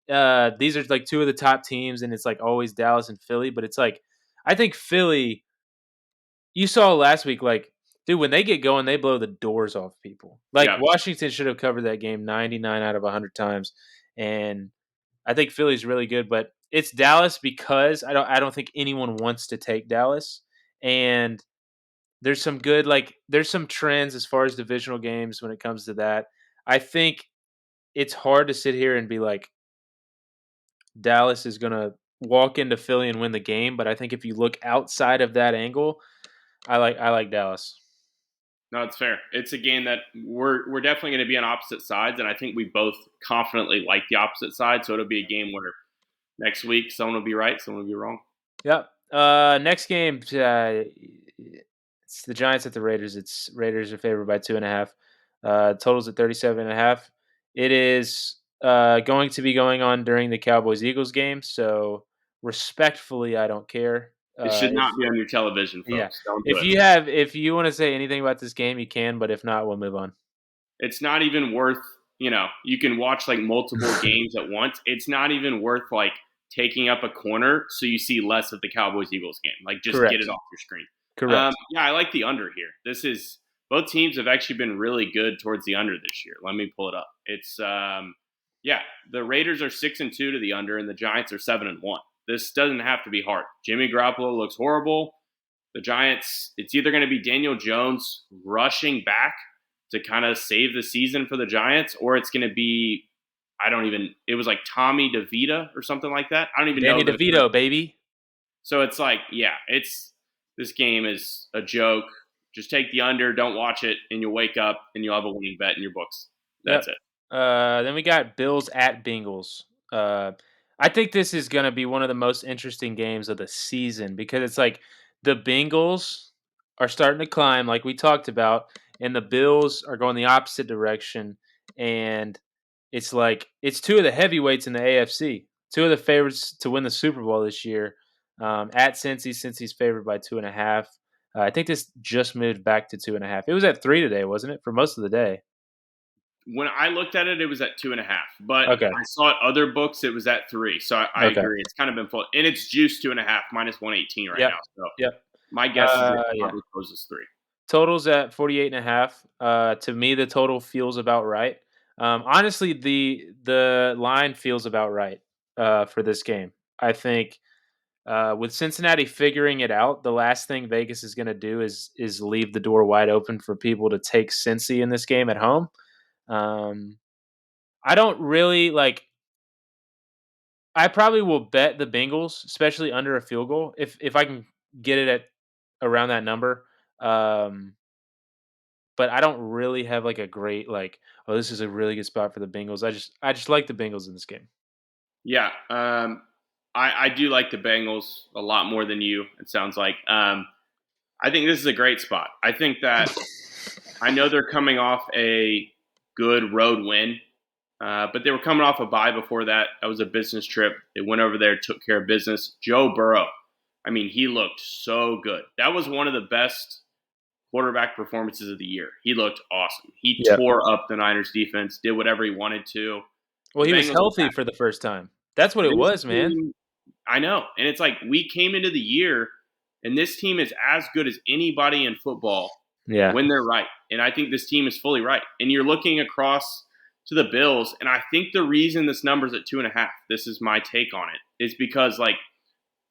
Speaker 2: these are like 2 of the top teams, and it's like always Dallas and Philly, but it's like I think Philly, you saw last week, like, dude, when they get going, they blow the doors off people. Like
Speaker 3: yeah,
Speaker 2: Washington should have covered that game 99 out of 100 times, and I think Philly's really good, but it's Dallas because I don't think anyone wants to take Dallas, and there's some good, like, there's some trends as far as divisional games when it comes to that. I think it's hard to sit here and be like, Dallas is gonna walk into Philly and win the game, but I think if you look outside of that angle, I like Dallas.
Speaker 3: no, it's fair. It's a game that we're definitely going to be on opposite sides, and I think we both confidently like the opposite side. So it'll be a game where next week someone will be right, someone will be wrong.
Speaker 2: Yep. Next game, it's the Giants at the Raiders. It's Raiders are favored by 2.5. Totals at 37.5. It is going to be going on during the Cowboys Eagles game, so respectfully, I don't care.
Speaker 3: It should
Speaker 2: If
Speaker 3: not be on your television,
Speaker 2: Yeah,
Speaker 3: folks. Don't do it.
Speaker 2: if you want to say anything about this game, you can. But if not, we'll move on.
Speaker 3: It's not even worth, you can watch like multiple games at once. It's not even worth like taking up a corner so you see less of the Cowboys Eagles game. Like just get
Speaker 2: Correct.
Speaker 3: it off your screen.
Speaker 2: Correct.
Speaker 3: Yeah, I like the under here. This is both teams have actually been really good towards the under this year. Let me pull it up. It's yeah, the Raiders are 6-2 to the under, and the Giants are 7-1. This doesn't have to be hard. Jimmy Garoppolo looks horrible. The Giants, it's either going to be Daniel Jones rushing back to kind of save the season for the Giants, or it's going to be, it was like Tommy DeVita or something like that. I don't even
Speaker 2: Danny
Speaker 3: know.
Speaker 2: DeVito, baby.
Speaker 3: So it's like, yeah, this game is a joke. Just take the under, don't watch it, and you'll wake up and you'll have a winning bet in your books. That's
Speaker 2: Yep.
Speaker 3: it.
Speaker 2: Then we got Bills at Bengals. I think this is going to be one of the most interesting games of the season because it's like the Bengals are starting to climb, like we talked about, and the Bills are going the opposite direction. And it's like it's 2 of the heavyweights in the AFC, 2 of the favorites to win the Super Bowl this year. At Cincy's favored by 2.5. I think this just moved back to 2.5. It was at 3 today, wasn't it? For most of the day.
Speaker 3: When I looked at it, it was at 2.5. But
Speaker 2: Okay.
Speaker 3: I saw at other books it was at 3. So I
Speaker 2: Okay.
Speaker 3: agree. It's kind of been full, and it's juiced 2.5 minus 118 right
Speaker 2: Yep.
Speaker 3: now. So
Speaker 2: Yep.
Speaker 3: my guess is it
Speaker 2: Yeah.
Speaker 3: probably closes 3.
Speaker 2: Total's at 48.5. To me, the total feels about right. Honestly, the line feels about right for this game. I think with Cincinnati figuring it out, the last thing Vegas is going to do is leave the door wide open for people to take Cincy in this game at home. I don't really like. I probably will bet the Bengals, especially under a field goal, if I can get it at around that number. Um, but I don't really have like a great like. Oh, this is a really good spot for the Bengals. I just like the Bengals in this game.
Speaker 3: Yeah. I do like the Bengals a lot more than you, it sounds like. I think this is a great spot. I think that I know they're coming off a good road win, but they were coming off a bye before that. That was a business trip. They went over there, took care of business. Joe Burrow, I mean, he looked so good. That was one of the best quarterback performances of the year. He looked awesome. He
Speaker 2: Yep.
Speaker 3: tore up the Niners defense, did whatever he wanted to.
Speaker 2: Well,
Speaker 3: The
Speaker 2: he was
Speaker 3: Bengals were
Speaker 2: healthy
Speaker 3: back.
Speaker 2: for the first time. That's what it
Speaker 3: This
Speaker 2: was, man.
Speaker 3: team, I know. And it's like we came into the year, and this team is as good as anybody in football
Speaker 2: Yeah.
Speaker 3: when they're right. And I think this team is fully right. And you're looking across to the Bills, and I think the reason this number's at 2.5, this is my take on it, is because like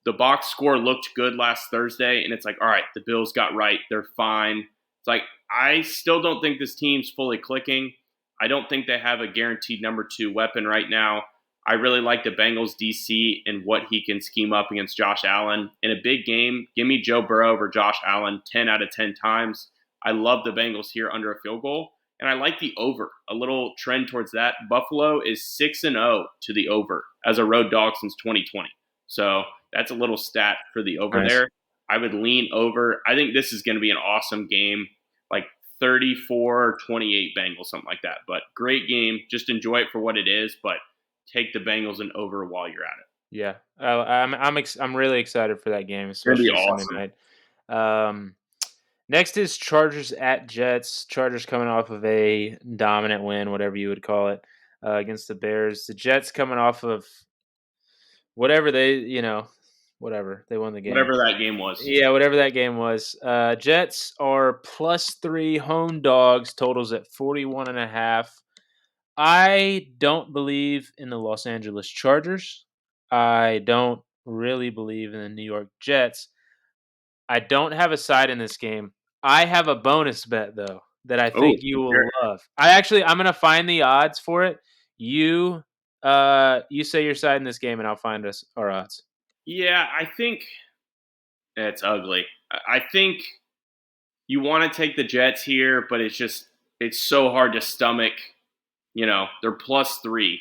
Speaker 3: the box score looked good last Thursday, and it's like, all right, the Bills got right. They're fine. It's like, I still don't think this team's fully clicking. I don't think they have a guaranteed number 2 weapon right now. I really like the Bengals DC and what he can scheme up against Josh Allen. In a big game, give me Joe Burrow over Josh Allen 10 out of 10 times. I love the Bengals here under a field goal, and I like the over. A little trend towards that. Buffalo is 6-0 to the over as a road dog since 2020. So that's a little stat for the over
Speaker 2: Nice.
Speaker 3: there. I would lean over. I think this is going to be an awesome game, like 34-28 Bengals, something like that. But great game. Just enjoy it for what it is, but take the Bengals and over while you're at it.
Speaker 2: Yeah, I'm really excited for that game,
Speaker 3: It's going to be
Speaker 2: especially Sunday
Speaker 3: awesome.
Speaker 2: night. Next is Chargers at Jets. Chargers coming off of a dominant win, whatever you would call it, against the Bears. The Jets coming off of whatever whatever they won the game.
Speaker 3: Whatever that game was.
Speaker 2: Yeah, whatever that game was. Jets are +3 home dogs. Totals at 41.5. I don't believe in the Los Angeles Chargers. I don't really believe in the New York Jets. I don't have a side in this game. I have a bonus bet though that I
Speaker 3: Oh,
Speaker 2: think you will love. I'm gonna find the odds for it. You say your side in this game and I'll find us our odds.
Speaker 3: yeah, I think it's ugly. I think you want to take the Jets here, but it's so hard to stomach. They're +3.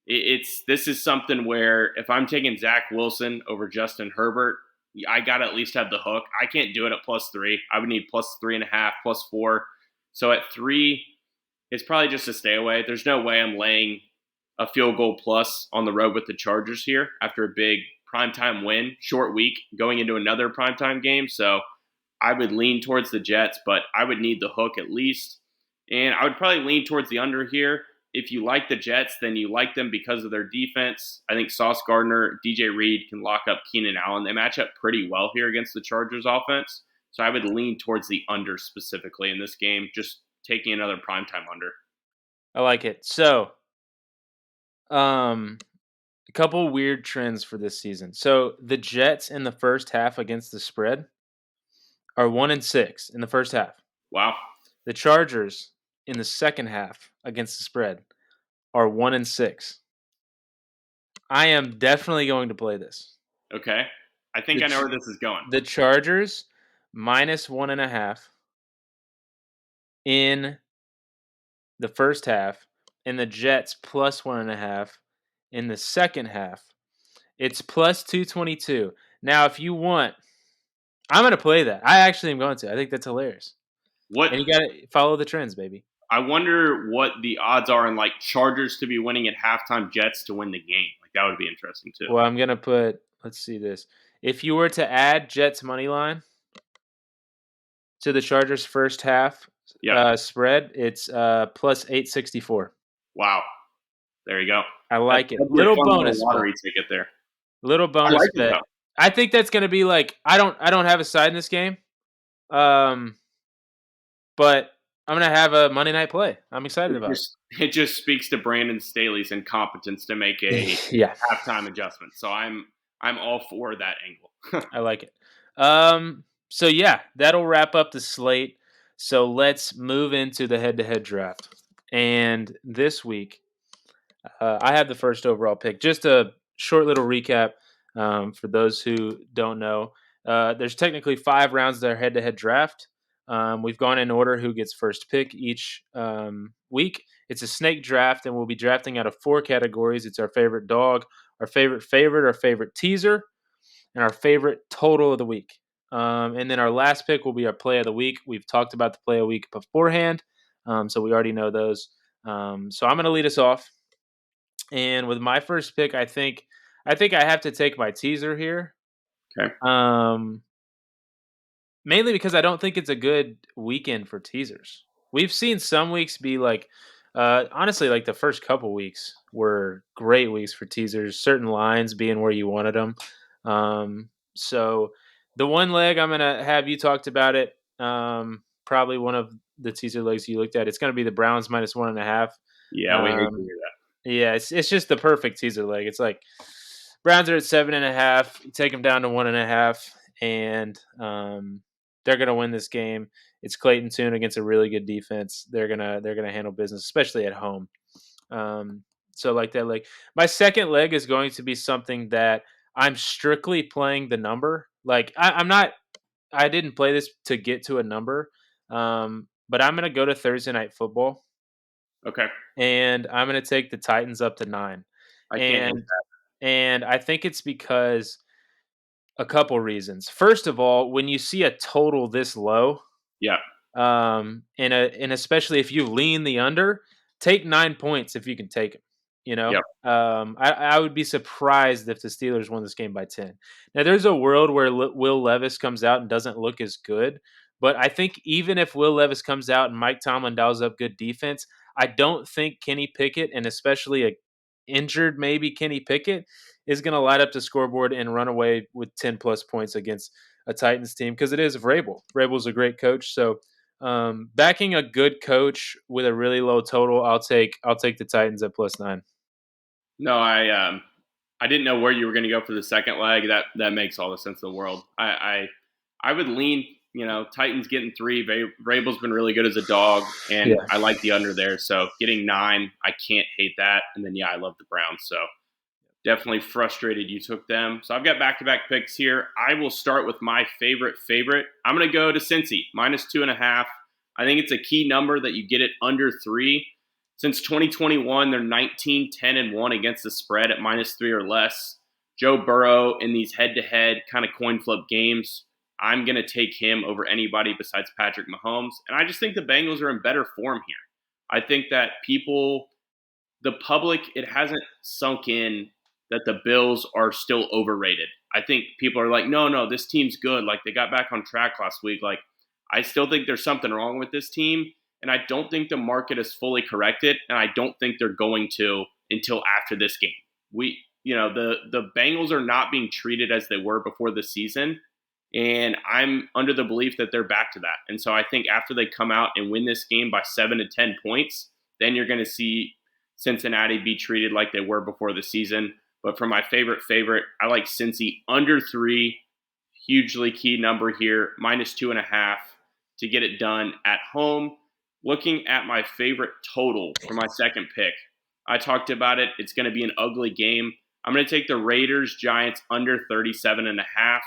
Speaker 3: This is something where if I'm taking Zach Wilson over Justin Herbert, I got to at least have the hook. I can't do it at +3. I would need +3.5, +4. So at 3, it's probably just a stay away. There's no way I'm laying a field goal plus on the road with the Chargers here after a big primetime win, short week, going into another primetime game. So I would lean towards the Jets, but I would need the hook at least. And I would probably lean towards the under here. If you like the Jets, then you like them because of their defense. I think Sauce Gardner, DJ Reed can lock up Keenan Allen. They match up pretty well here against the Chargers offense. So I would lean towards the under specifically in this game, just taking another primetime under.
Speaker 2: I like it. So, a couple weird trends for this season. So the Jets in the first half against the spread are 1-6 in the first half.
Speaker 3: Wow.
Speaker 2: The Chargers in the second half against the spread are 1-6. I am definitely going to play this.
Speaker 3: Okay. I think I know where this is going.
Speaker 2: The Chargers -1.5 in the first half, and the Jets +1.5 in the second half. It's +222. Now, if you want, I'm going to play that. I actually am going to. I think that's hilarious.
Speaker 3: What
Speaker 2: And you got to follow the trends, baby.
Speaker 3: I wonder what the odds are in like Chargers to be winning at halftime, Jets to win the game. Like that would be interesting too.
Speaker 2: Well, I'm going to put, let's see this. If you were to add Jets money line to the Chargers first half
Speaker 3: Yep.
Speaker 2: spread, it's plus 864.
Speaker 3: Wow. There you go.
Speaker 2: I like it.
Speaker 3: That'd be a
Speaker 2: Little
Speaker 3: fun little
Speaker 2: bonus bet.
Speaker 3: lottery ticket there.
Speaker 2: Little
Speaker 3: I
Speaker 2: bonus
Speaker 3: like it
Speaker 2: bet.
Speaker 3: though.
Speaker 2: I think that's going to be like I don't have a side in this game. Um but I'm going to have a Monday night play. I'm excited
Speaker 3: It
Speaker 2: about it.
Speaker 3: just speaks to Brandon Staley's incompetence to make a
Speaker 2: Yeah,
Speaker 3: halftime adjustment. So I'm all for that angle.
Speaker 2: I like it. So yeah, that'll wrap up the slate. So let's move into the head-to-head draft. And this week, I have the first overall pick. Just a short little recap for those who don't know. There's technically 5 rounds of their head-to-head draft. We've gone in order who gets first pick each week. It's a snake draft, and we'll be drafting out of 4 categories. It's our favorite dog, our favorite, our favorite teaser, and our favorite total of the week. And then our last pick will be our play of the week. We've talked about the play of the week beforehand, so we already know those. So I'm going to lead us off. And with my first pick, I have to take my teaser here.
Speaker 3: Okay.
Speaker 2: Mainly because I don't think it's a good weekend for teasers. We've seen some weeks be like, honestly, like the first couple weeks were great weeks for teasers. Certain lines being where you wanted them. So the one leg I'm gonna have you talked about it. Probably one of the teaser legs you looked at. It's gonna be the Browns minus 1.5.
Speaker 3: Yeah, we hate to
Speaker 2: Um,
Speaker 3: hear that.
Speaker 2: yeah, it's just the perfect teaser leg. It's like Browns are at 7.5. You take them down to 1.5, and they're gonna win this game. It's Clayton Tune against a really good defense. They're gonna handle business, especially at home. Um, so like that leg. My second leg is going to be something that I'm strictly playing the number. Like I'm not. I didn't play this to get to a number, but I'm gonna go to Thursday Night Football,
Speaker 3: Okay.
Speaker 2: and I'm gonna take the Titans up to 9.
Speaker 3: I can't hate
Speaker 2: And
Speaker 3: that.
Speaker 2: and I think it's because a couple reasons. First of all, when you see a total this low,
Speaker 3: Yeah.
Speaker 2: and especially if you lean the under, take 9 points if you can take them. You know,
Speaker 3: Yep.
Speaker 2: I would be surprised if the Steelers won this game by 10. Now, there's a world where Will Levis comes out and doesn't look as good, but I think even if Will Levis comes out and Mike Tomlin dials up good defense, I don't think Kenny Pickett, and especially a injured maybe Kenny Pickett, is going to light up the scoreboard and run away with 10 plus points against a Titans team because it is Vrabel. Vrabel's a great coach, so backing a good coach with a really low total, I'll take the Titans at plus 9.
Speaker 3: No, I didn't know where you were going to go for the second leg. That makes all the sense in the world. I would lean, Titans getting 3. Vrabel's been really good as a dog, and
Speaker 2: Yeah.
Speaker 3: I like the under there. So getting 9, I can't hate that. And then I love the Browns. So definitely frustrated you took them. So I've got back-to-back picks here. I will start with my favorite. I'm going to go to Cincy minus 2.5. I think it's a key number that you get it under 3. Since 2021, they're 19-10-1 against the spread at minus 3 or less. Joe Burrow in these head-to-head kind of coin flip games, I'm going to take him over anybody besides Patrick Mahomes. And I just think the Bengals are in better form here. I think that the public, it hasn't sunk in that the Bills are still overrated. I think people are like, no, this team's good. Like, they got back on track last week. Like, I still think there's something wrong with this team. And I don't think the market is fully corrected, and I don't think they're going to until after this game. The Bengals are not being treated as they were before the season, and I'm under the belief that they're back to that. And so I think after they come out and win this game by 7 to 10 points, then you're going to see Cincinnati be treated like they were before the season. But for my favorite, I like Cincy under 3, hugely key number here, minus 2.5 to get it done at home. Looking at my favorite total for my second pick, I talked about it. It's going to be an ugly game. I'm going to take the Raiders Giants under 37.5.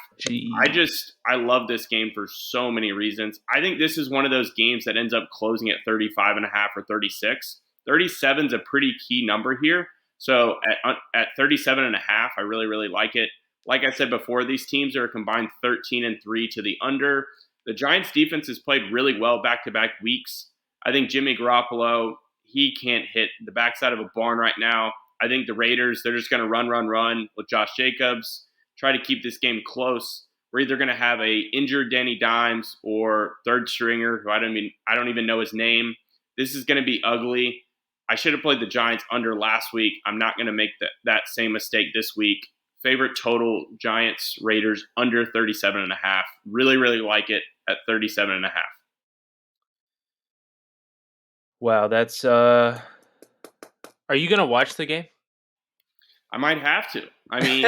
Speaker 3: I love this game for so many reasons. I think this is one of those games that ends up closing at 35.5 or 36. 37 is a pretty key number here. So at 37.5, I really, really like it. Like I said before, these teams are combined 13-3 to the under. The Giants defense has played really well back-to-back weeks. I think Jimmy Garoppolo, he can't hit the backside of a barn right now. I think the Raiders, they're just going to run with Josh Jacobs. try to keep this game close. We're either going to have a injured Danny Dimes or third stringer who I don't even know his name. This is going to be ugly. I should have played the Giants under last week. I'm not going to make that same mistake this week. Favorite total, Giants, Raiders, under 37.5. Really, really like it at 37.5.
Speaker 2: Wow, that's are you gonna watch the game?
Speaker 3: I might have to. I mean,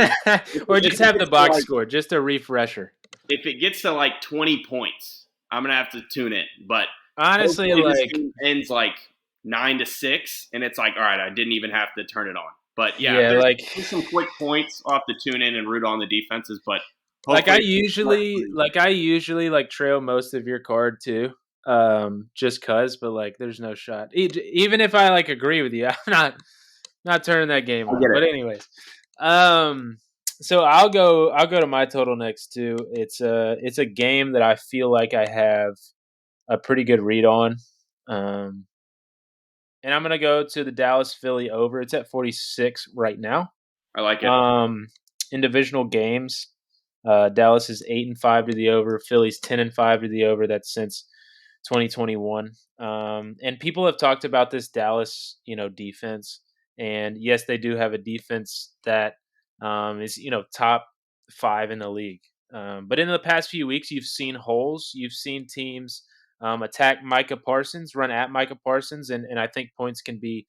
Speaker 2: or just have the box
Speaker 3: like,
Speaker 2: score, just a refresher.
Speaker 3: if it gets to like 20 points, I'm gonna have to tune in. But
Speaker 2: Honestly,
Speaker 3: hopefully this
Speaker 2: like
Speaker 3: game ends like 9-6, and it's like, all right, I didn't even have to turn it on. But yeah,
Speaker 2: yeah, like
Speaker 3: there's some quick points. I'll have to tune in and root on the defenses. But
Speaker 2: like I
Speaker 3: hopefully,
Speaker 2: usually like trail most of your card too. Just cuz, but like there's no shot. Even if I like agree with you, I'm not turning that game
Speaker 3: I
Speaker 2: on.
Speaker 3: get it.
Speaker 2: But anyways, so I'll go to my total next too. It's a game that I feel like I have a pretty good read on. And I'm gonna go to the Dallas Philly over. It's at 46 right now.
Speaker 3: I like it.
Speaker 2: Um, in divisional games, Dallas is 8-5 to the over. Philly's 10-5 to the over. That's since 2021. And people have talked about this Dallas, defense. And yes, they do have a defense that is, top 5 in the league. But in the past few weeks, you've seen holes. You've seen teams attack Micah Parsons, run at Micah Parsons, and I think points can be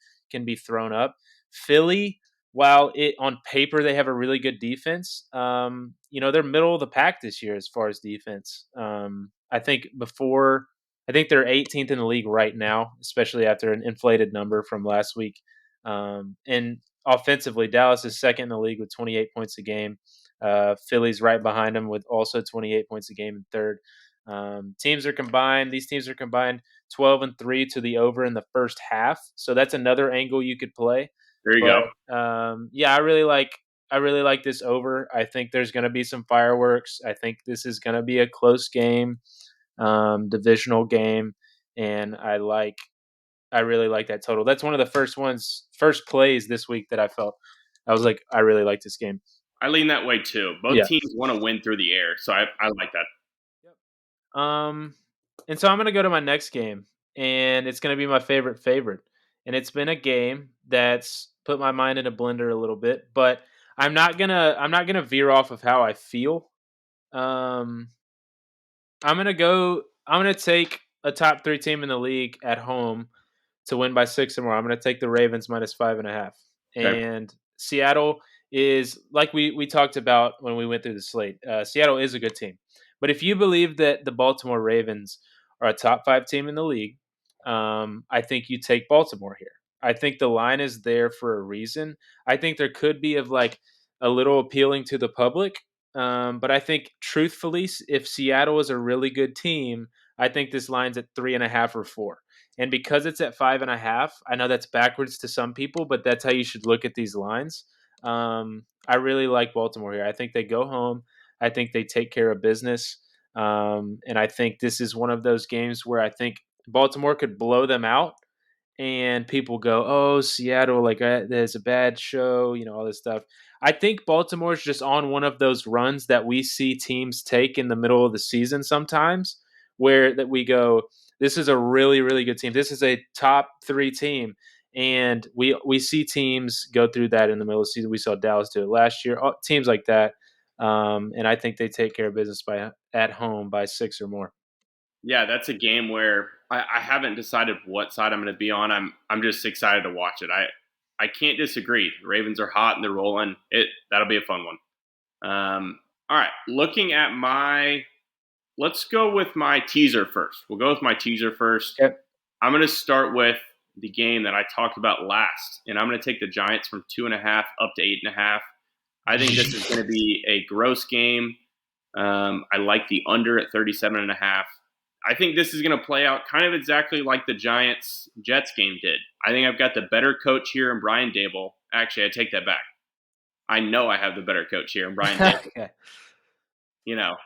Speaker 2: thrown up. Philly, while it on paper they have a really good defense, they're middle of the pack this year as far as defense. I think they're 18th in the league right now, especially after an inflated number from last week. And offensively, Dallas is second in the league with 28 points a game. Philly's right behind them with also 28 points a game in third. These teams are combined 12-3 to the over in the first half. So that's another angle you could play.
Speaker 3: There you
Speaker 2: But
Speaker 3: go.
Speaker 2: I really like this over. I think there's going to be some fireworks. I think this is going to be a close game, divisional game, and I really like that total. That's one of the first plays this week that I felt. I was like, I really like this game.
Speaker 3: I lean that way too. Both
Speaker 2: Yeah.
Speaker 3: teams want to win through the air, so I like that.
Speaker 2: And so I'm gonna go to my next game, and it's gonna be my favorite. And it's been a game that's put my mind in a blender a little bit, but I'm not gonna veer off of how I feel. Um, I'm gonna take a top 3 team in the league at home to win by 6 or more. I'm gonna take the Ravens minus 5.5.
Speaker 3: Okay.
Speaker 2: And Seattle is like we talked about when we went through the slate. Seattle is a good team, but if you believe that the Baltimore Ravens are a top 5 team in the league, I think you take Baltimore here. I think the line is there for a reason. I think there could be of like a little appealing to the public, but I think truthfully, if Seattle is a really good team, I think this line's at 3.5 or 4. And because it's at 5.5, I know that's backwards to some people, but that's how you should look at these lines. I really like Baltimore here. I think they go home. I think they take care of business. And I think this is one of those games where I think Baltimore could blow them out, and people go, "Oh, Seattle, like there's a bad show," all this stuff. I think Baltimore's just on one of those runs that we see teams take in the middle of the season sometimes, where that we go, "This is a really, really good team. This is a top 3 team." And we see teams go through that in the middle of the season. We saw Dallas do it last year. Teams like that, and I think they take care of business at home by 6 or more.
Speaker 3: Yeah, that's a game where I haven't decided what side I'm going to be on. I'm just excited to watch it. I can't disagree. The Ravens are hot and they're rolling. That'll be a fun one. All right, let's go with my teaser first. We'll go with my teaser first.
Speaker 2: Okay.
Speaker 3: I'm going to start with the game that I talked about last, and I'm going to take the Giants from 2.5 up to 8.5. I think this is going to be a gross game. I like the under at 37.5. I think this is going to play out kind of exactly like the Giants-Jets game did. I think I've got the better coach here in Brian Dable. Actually, I take that back. I know I have the better coach here in Brian Dable.
Speaker 2: Okay.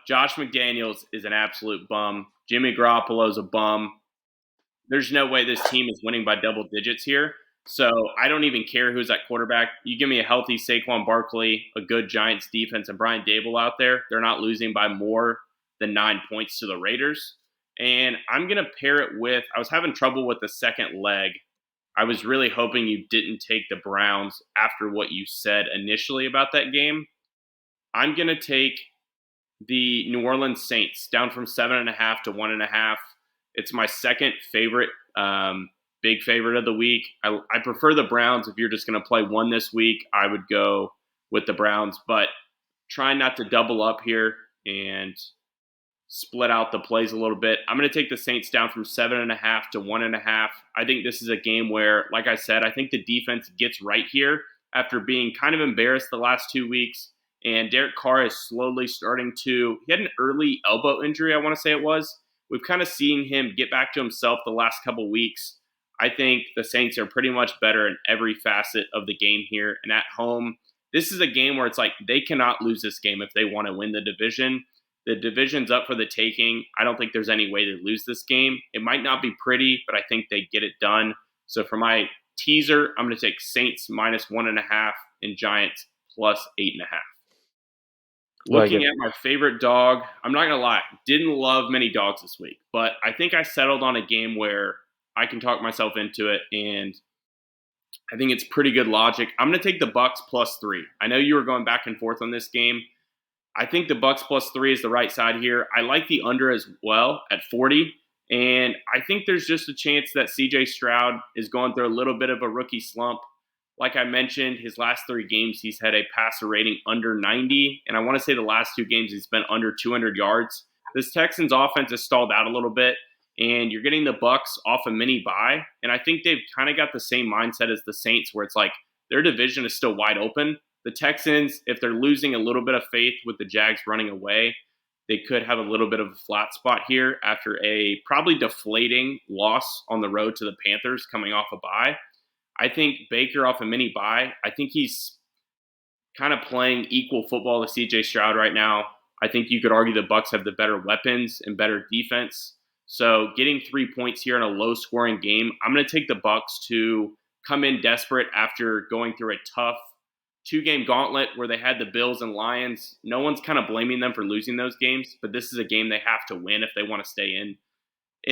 Speaker 3: Josh McDaniels is an absolute bum. Jimmy Garoppolo's a bum. There's no way this team is winning by double digits here. So I don't even care who's at quarterback. You give me a healthy Saquon Barkley, a good Giants defense, and Brian Dable out there. They're not losing by more than 9 points to the Raiders. And I'm going to pair it with, I was having trouble with the second leg. I was really hoping you didn't take the Browns after what you said initially about that game. I'm going to take the New Orleans Saints down from 7.5 to 1.5. It's my second favorite, big favorite of the week. I prefer the Browns. If you're just going to play one this week, I would go with the Browns, but try not to double up here and split out the plays a little bit. I'm going to take the Saints down from 7.5 to 1.5. I think this is a game where, like I said, I think the defense gets right here after being kind of embarrassed the last 2 weeks. And Derek Carr is slowly starting to, he had an early elbow injury, I want to say it was. We've kind of seen him get back to himself the last couple weeks. I think the Saints are pretty much better in every facet of the game here. And at home, this is a game where it's like they cannot lose this game if they want to win the division. The division's up for the taking. I don't think there's any way to lose this game. It might not be pretty, but I think they get it done. So for my teaser, I'm going to take Saints minus 1.5 and Giants plus 8.5. Looking at my favorite dog, I'm not going to lie, didn't love many dogs this week, but I think I settled on a game where I can talk myself into it, and I think it's pretty good logic. I'm going to take the Bucks plus 3. I know you were going back and forth on this game. I think the Bucks plus 3 is the right side here. I like the under as well at 40, and I think there's just a chance that CJ Stroud is going through a little bit of a rookie slump. Like I mentioned, his last 3 games, he's had a passer rating under 90. And I want to say the last 2 games, he's been under 200 yards. This Texans offense has stalled out a little bit. And you're getting the Bucks off a mini bye. And I think they've kind of got the same mindset as the Saints, where it's like their division is still wide open. The Texans, if they're losing a little bit of faith with the Jags running away, they could have a little bit of a flat spot here after a probably deflating loss on the road to the Panthers coming off a bye. I think Baker off a mini bye, I think he's kind of playing equal football to CJ Stroud right now. I think you could argue the Bucks have the better weapons and better defense. So getting 3 points here in a low-scoring game, I'm going to take the Bucks to come in desperate after going through a tough 2-game gauntlet where they had the Bills and Lions. No one's kind of blaming them for losing those games, but this is a game they have to win if they want to stay in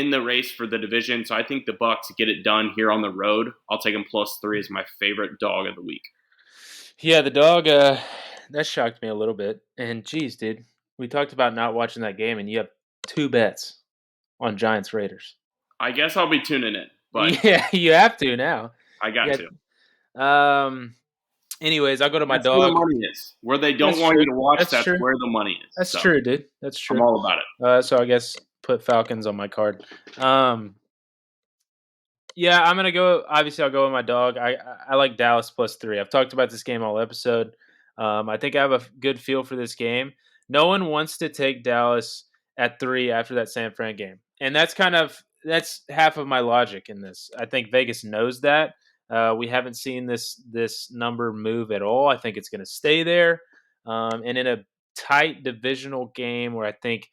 Speaker 3: the race for the division. So I think the Bucks get it done here on the road. I'll take them plus 3 as my favorite dog of the week.
Speaker 2: Yeah, the dog, that shocked me a little bit. And geez, dude, we talked about not watching that game, and you have 2 bets on Giants Raiders.
Speaker 3: I guess I'll be tuning in, but
Speaker 2: yeah, you have to now.
Speaker 3: I got
Speaker 2: to. Anyways, I'll go to my
Speaker 3: that's
Speaker 2: dog.
Speaker 3: where the money is. Where they don't want you to watch, that's
Speaker 2: true.
Speaker 3: where the money is.
Speaker 2: That's true, dude. That's true.
Speaker 3: I'm all about it.
Speaker 2: So I guess put Falcons on my card. Yeah, I'm gonna go. Obviously, I'll go with my dog. I like Dallas plus 3. I've talked about this game all episode. I think I have a good feel for this game. No one wants to take Dallas at 3 after that San Fran game, and that's half of my logic in this. I think Vegas knows that. We haven't seen this number move at all. I think it's going to stay there, and in a tight divisional game where I think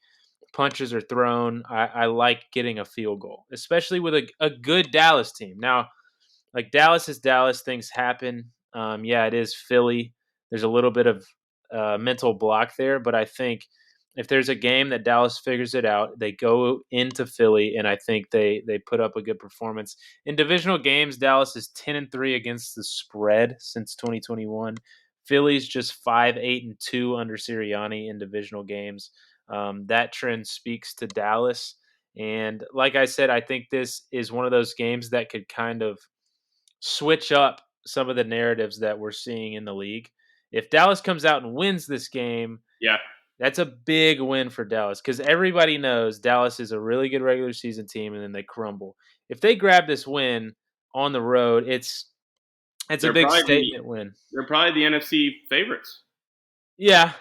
Speaker 2: punches are thrown, I like getting a field goal, especially with a good Dallas team. Now, like Dallas is Dallas, things happen. Yeah, it is Philly. There's a little bit of mental block there, but I think if there's a game that Dallas figures it out, they go into Philly, and I think they put up a good performance. In divisional games, Dallas is 10-3 against the spread since 2021. Philly's just 5-8-2 under Sirianni in divisional games. That trend speaks to Dallas. And like I said, I think this is one of those games that could kind of switch up some of the narratives that we're seeing in the league. If Dallas comes out and wins this game,
Speaker 3: Yeah,
Speaker 2: that's a big win for Dallas because everybody knows Dallas is a really good regular season team, and then they crumble. If they grab this win on the road, it's a big statement win.
Speaker 3: They're probably the NFC favorites.
Speaker 2: Yeah,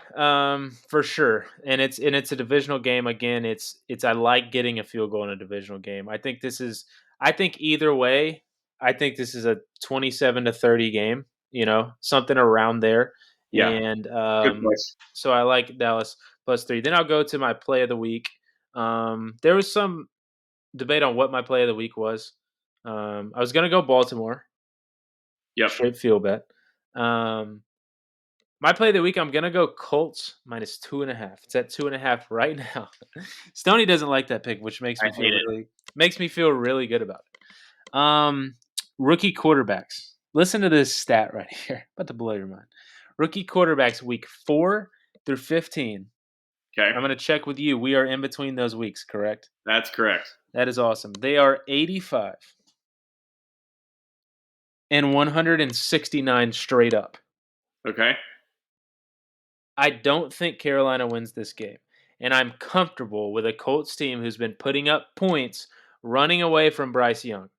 Speaker 2: for sure. And it's a divisional game again. It's I like getting a field goal in a divisional game. I think either way, I think this is a 27-30 game, something around there.
Speaker 3: Yeah.
Speaker 2: And
Speaker 3: Good place.
Speaker 2: so I like Dallas plus 3. Then I'll go to my play of the week. There was some debate on what my play of the week was. I was going to go Baltimore.
Speaker 3: Yep.
Speaker 2: Straight field bet. My play of the week, I'm gonna go Colts minus 2.5. It's at 2.5 right now. Stoney doesn't like that pick, which
Speaker 3: I hate it.
Speaker 2: makes me feel really good about it. Rookie quarterbacks. Listen to this stat right here. About to blow your mind. Rookie quarterbacks week 4 through 15.
Speaker 3: Okay.
Speaker 2: I'm gonna check with you. We are in between those weeks, correct?
Speaker 3: That's correct.
Speaker 2: That is awesome. They are 85 and 169 straight up.
Speaker 3: Okay.
Speaker 2: I don't think Carolina wins this game. And I'm comfortable with a Colts team who's been putting up points running away from Bryce Young.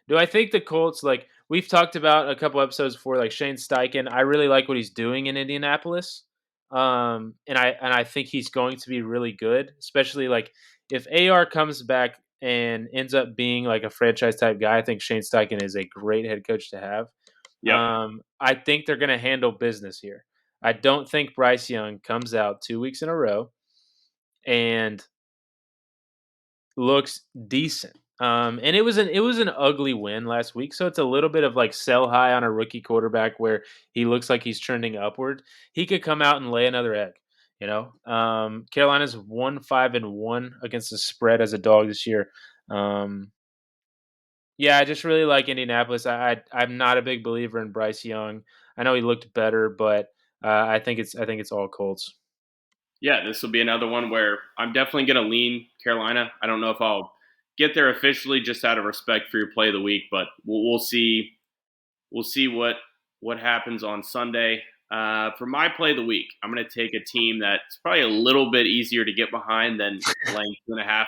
Speaker 2: Do I think the Colts, like we've talked about a couple episodes before, like Shane Steichen, I really like what he's doing in Indianapolis. And I think he's going to be really good, especially like if AR comes back and ends up being like a franchise type guy. I think Shane Steichen is a great head coach to have.
Speaker 3: Yep.
Speaker 2: I think they're going to handle business here. I don't think Bryce Young comes out 2 weeks in a row and looks decent. And it was an ugly win last week, so it's a little bit of like sell high on a rookie quarterback where he looks like he's trending upward. He could come out and lay another egg. Carolina's 1-5-1 against the spread as a dog this year. Yeah, I just really like Indianapolis. I'm not a big believer in Bryce Young. I know he looked better, but I think it's all Colts.
Speaker 3: Yeah, this will be another one where I'm definitely going to lean Carolina. I don't know if I'll get there officially just out of respect for your play of the week, but we'll see. We'll see what happens on Sunday. For my play of the week, I'm going to take a team that's probably a little bit easier to get behind than laying 2.5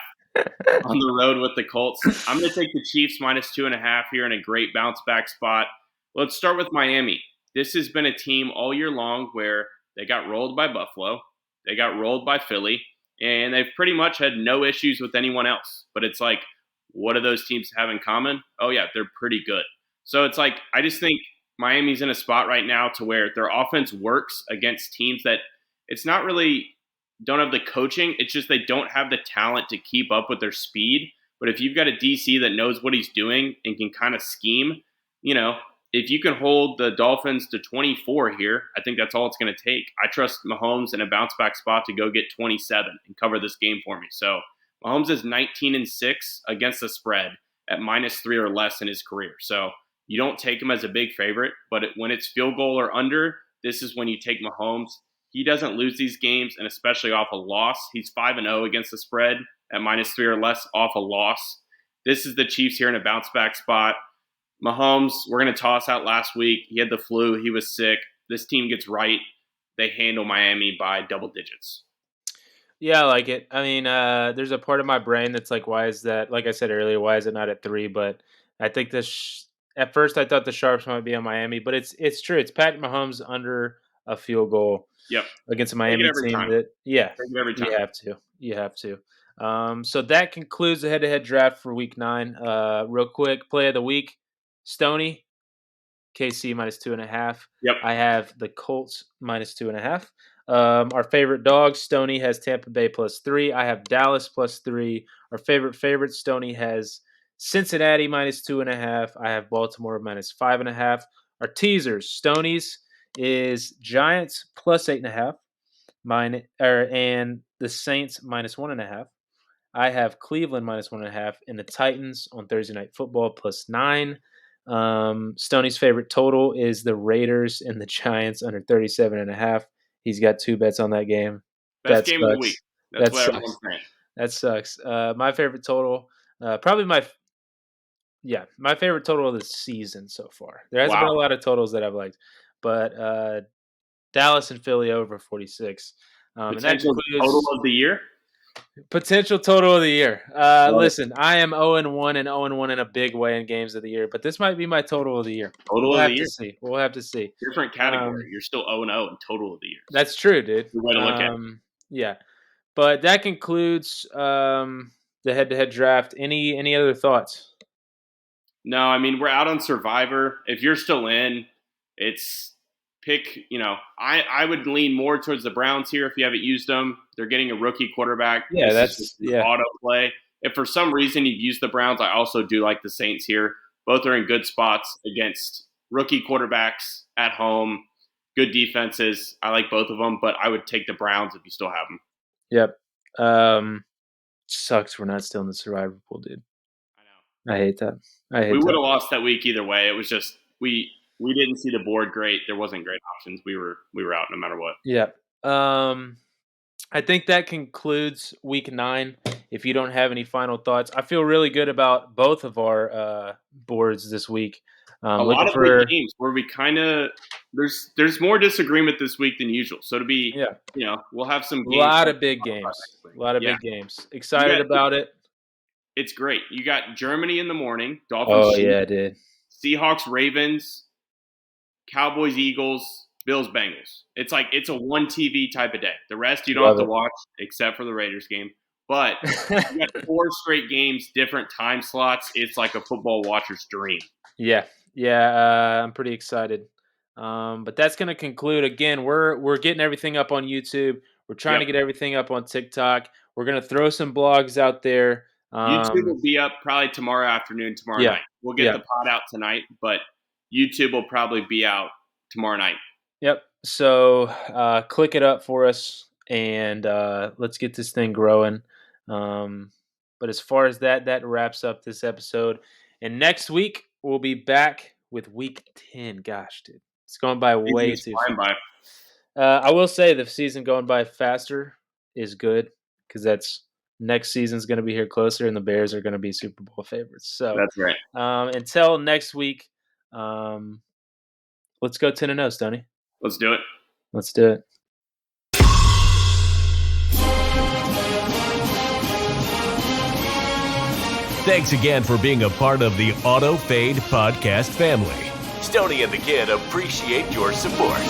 Speaker 3: on the road with the Colts. I'm going to take the Chiefs minus 2.5 here in a great bounce back spot. Let's start with Miami. This has been a team all year long where they got rolled by Buffalo, they got rolled by Philly, and they've pretty much had no issues with anyone else. But it's like, what do those teams have in common? Oh, yeah, they're pretty good. So it's like, I just think Miami's in a spot right now to where their offense works against teams that it's not really don't have the coaching. It's just they don't have the talent to keep up with their speed. But if you've got a DC that knows what he's doing and can kind of scheme, if you can hold the Dolphins to 24 here, I think that's all it's going to take. I trust Mahomes in a bounce back spot to go get 27 and cover this game for me. So Mahomes is 19-6 against the spread at -3 or less in his career. So you don't take him as a big favorite, but when it's field goal or under, this is when you take Mahomes. He doesn't lose these games, and especially off a loss. He's 5-0 against the spread at -3 or less off a loss. This is the Chiefs here in a bounce back spot. Mahomes, we're going to toss out last week. He had the flu. He was sick. This team gets right. They handle Miami by double digits.
Speaker 2: Yeah, I like it. I mean, there's a part of my brain that's like, why is that? Like I said earlier, why is it not at 3? But I think this. At first, I thought the sharps might be on Miami, but it's true. It's Patrick Mahomes under a field goal
Speaker 3: Yep.
Speaker 2: against a
Speaker 3: Take it
Speaker 2: Miami
Speaker 3: every
Speaker 2: team.
Speaker 3: time.
Speaker 2: That
Speaker 3: Take it every time.
Speaker 2: You have to. So that concludes the head-to-head draft for Week 9. Real quick, play of the week: Stoney, KC minus 2.5.
Speaker 3: Yep.
Speaker 2: I have the Colts minus 2.5. Our favorite dog, Stoney, has Tampa Bay +3. I have Dallas +3. Our favorite, Stoney has Cincinnati minus 2.5. I have Baltimore minus 5.5. Our teasers, Stoney's is Giants +8.5. And the Saints minus 1.5. I have Cleveland minus 1.5 and the Titans on Thursday Night Football +9. Stoney's favorite total is the Raiders and the Giants under 37.5. He's got 2 bets on that game.
Speaker 3: Best
Speaker 2: That
Speaker 3: game of the
Speaker 2: sucks.
Speaker 3: week. That's
Speaker 2: That
Speaker 3: what
Speaker 2: sucks.
Speaker 3: everyone's saying.
Speaker 2: That sucks. My favorite total, probably my favorite total of the season so far. There hasn't been a lot of totals that I've liked, but Dallas and Philly over 46. And that
Speaker 3: Potential
Speaker 2: includes
Speaker 3: total of the year?
Speaker 2: potential total of the year.
Speaker 3: Right.
Speaker 2: Listen, I am 0-1 and 0-1 in a big way in games of the year, but this might be my total of the year.
Speaker 3: Total of the year.
Speaker 2: We'll have to see.
Speaker 3: Different category. You're still 0-0 in total of the year.
Speaker 2: That's true, dude.
Speaker 3: Good way to look at it.
Speaker 2: Yeah, but that concludes the head-to-head draft. Any other thoughts?
Speaker 3: No, I mean, we're out on Survivor. If you're still in, it's pick, I would lean more towards the Browns here if you haven't used them. They're getting a rookie quarterback.
Speaker 2: Yeah,
Speaker 3: This is auto play. If for some reason you've used the Browns, I also do like the Saints here. Both are in good spots against rookie quarterbacks at home, good defenses. I like both of them, but I would take the Browns if you still have them.
Speaker 2: Yep. Sucks we're not still in the survivor pool, dude.
Speaker 3: I know.
Speaker 2: I hate that.
Speaker 3: We would have lost that week either way. It was just we didn't see the board great. There wasn't great options. We were out no matter what.
Speaker 2: Yeah. I think that concludes week 9. If you don't have any final thoughts, I feel really good about both of our boards this week.
Speaker 3: A lot of big games where we kind of there's more disagreement this week than usual. So to be, we'll have some games.
Speaker 2: A lot of big games. Excited about it.
Speaker 3: It's great. You got Germany in the morning.
Speaker 2: Dolphins. Oh yeah, dude.
Speaker 3: Seahawks, Ravens, Cowboys, Eagles, Bills, Bengals. It's a one TV type of day. The rest you don't have to watch except for the Raiders game. But you got 4 straight games, different time slots. It's like a football watcher's dream.
Speaker 2: Yeah. I'm pretty excited. But that's going to conclude. Again, we're getting everything up on YouTube. We're trying to get everything up on TikTok. We're going to throw some blogs out there.
Speaker 3: YouTube will be up probably tomorrow afternoon, tomorrow night. We'll get the pod out tonight, but YouTube will probably be out tomorrow night.
Speaker 2: Yep. So click it up for us, and let's get this thing growing. But as far as that wraps up this episode. And next week, we'll be back with week 10. Gosh, dude. It's going by way too fast. I will say the season going by faster is good because that's next season's going to be here closer, and the Bears are going to be Super Bowl favorites. So
Speaker 3: that's right.
Speaker 2: Until next week, let's go 10-0, Stoney.
Speaker 3: Let's do it.
Speaker 2: Let's do it.
Speaker 1: Thanks again for being a part of the Auto Fade podcast family. Stoney and the Kid appreciate your support.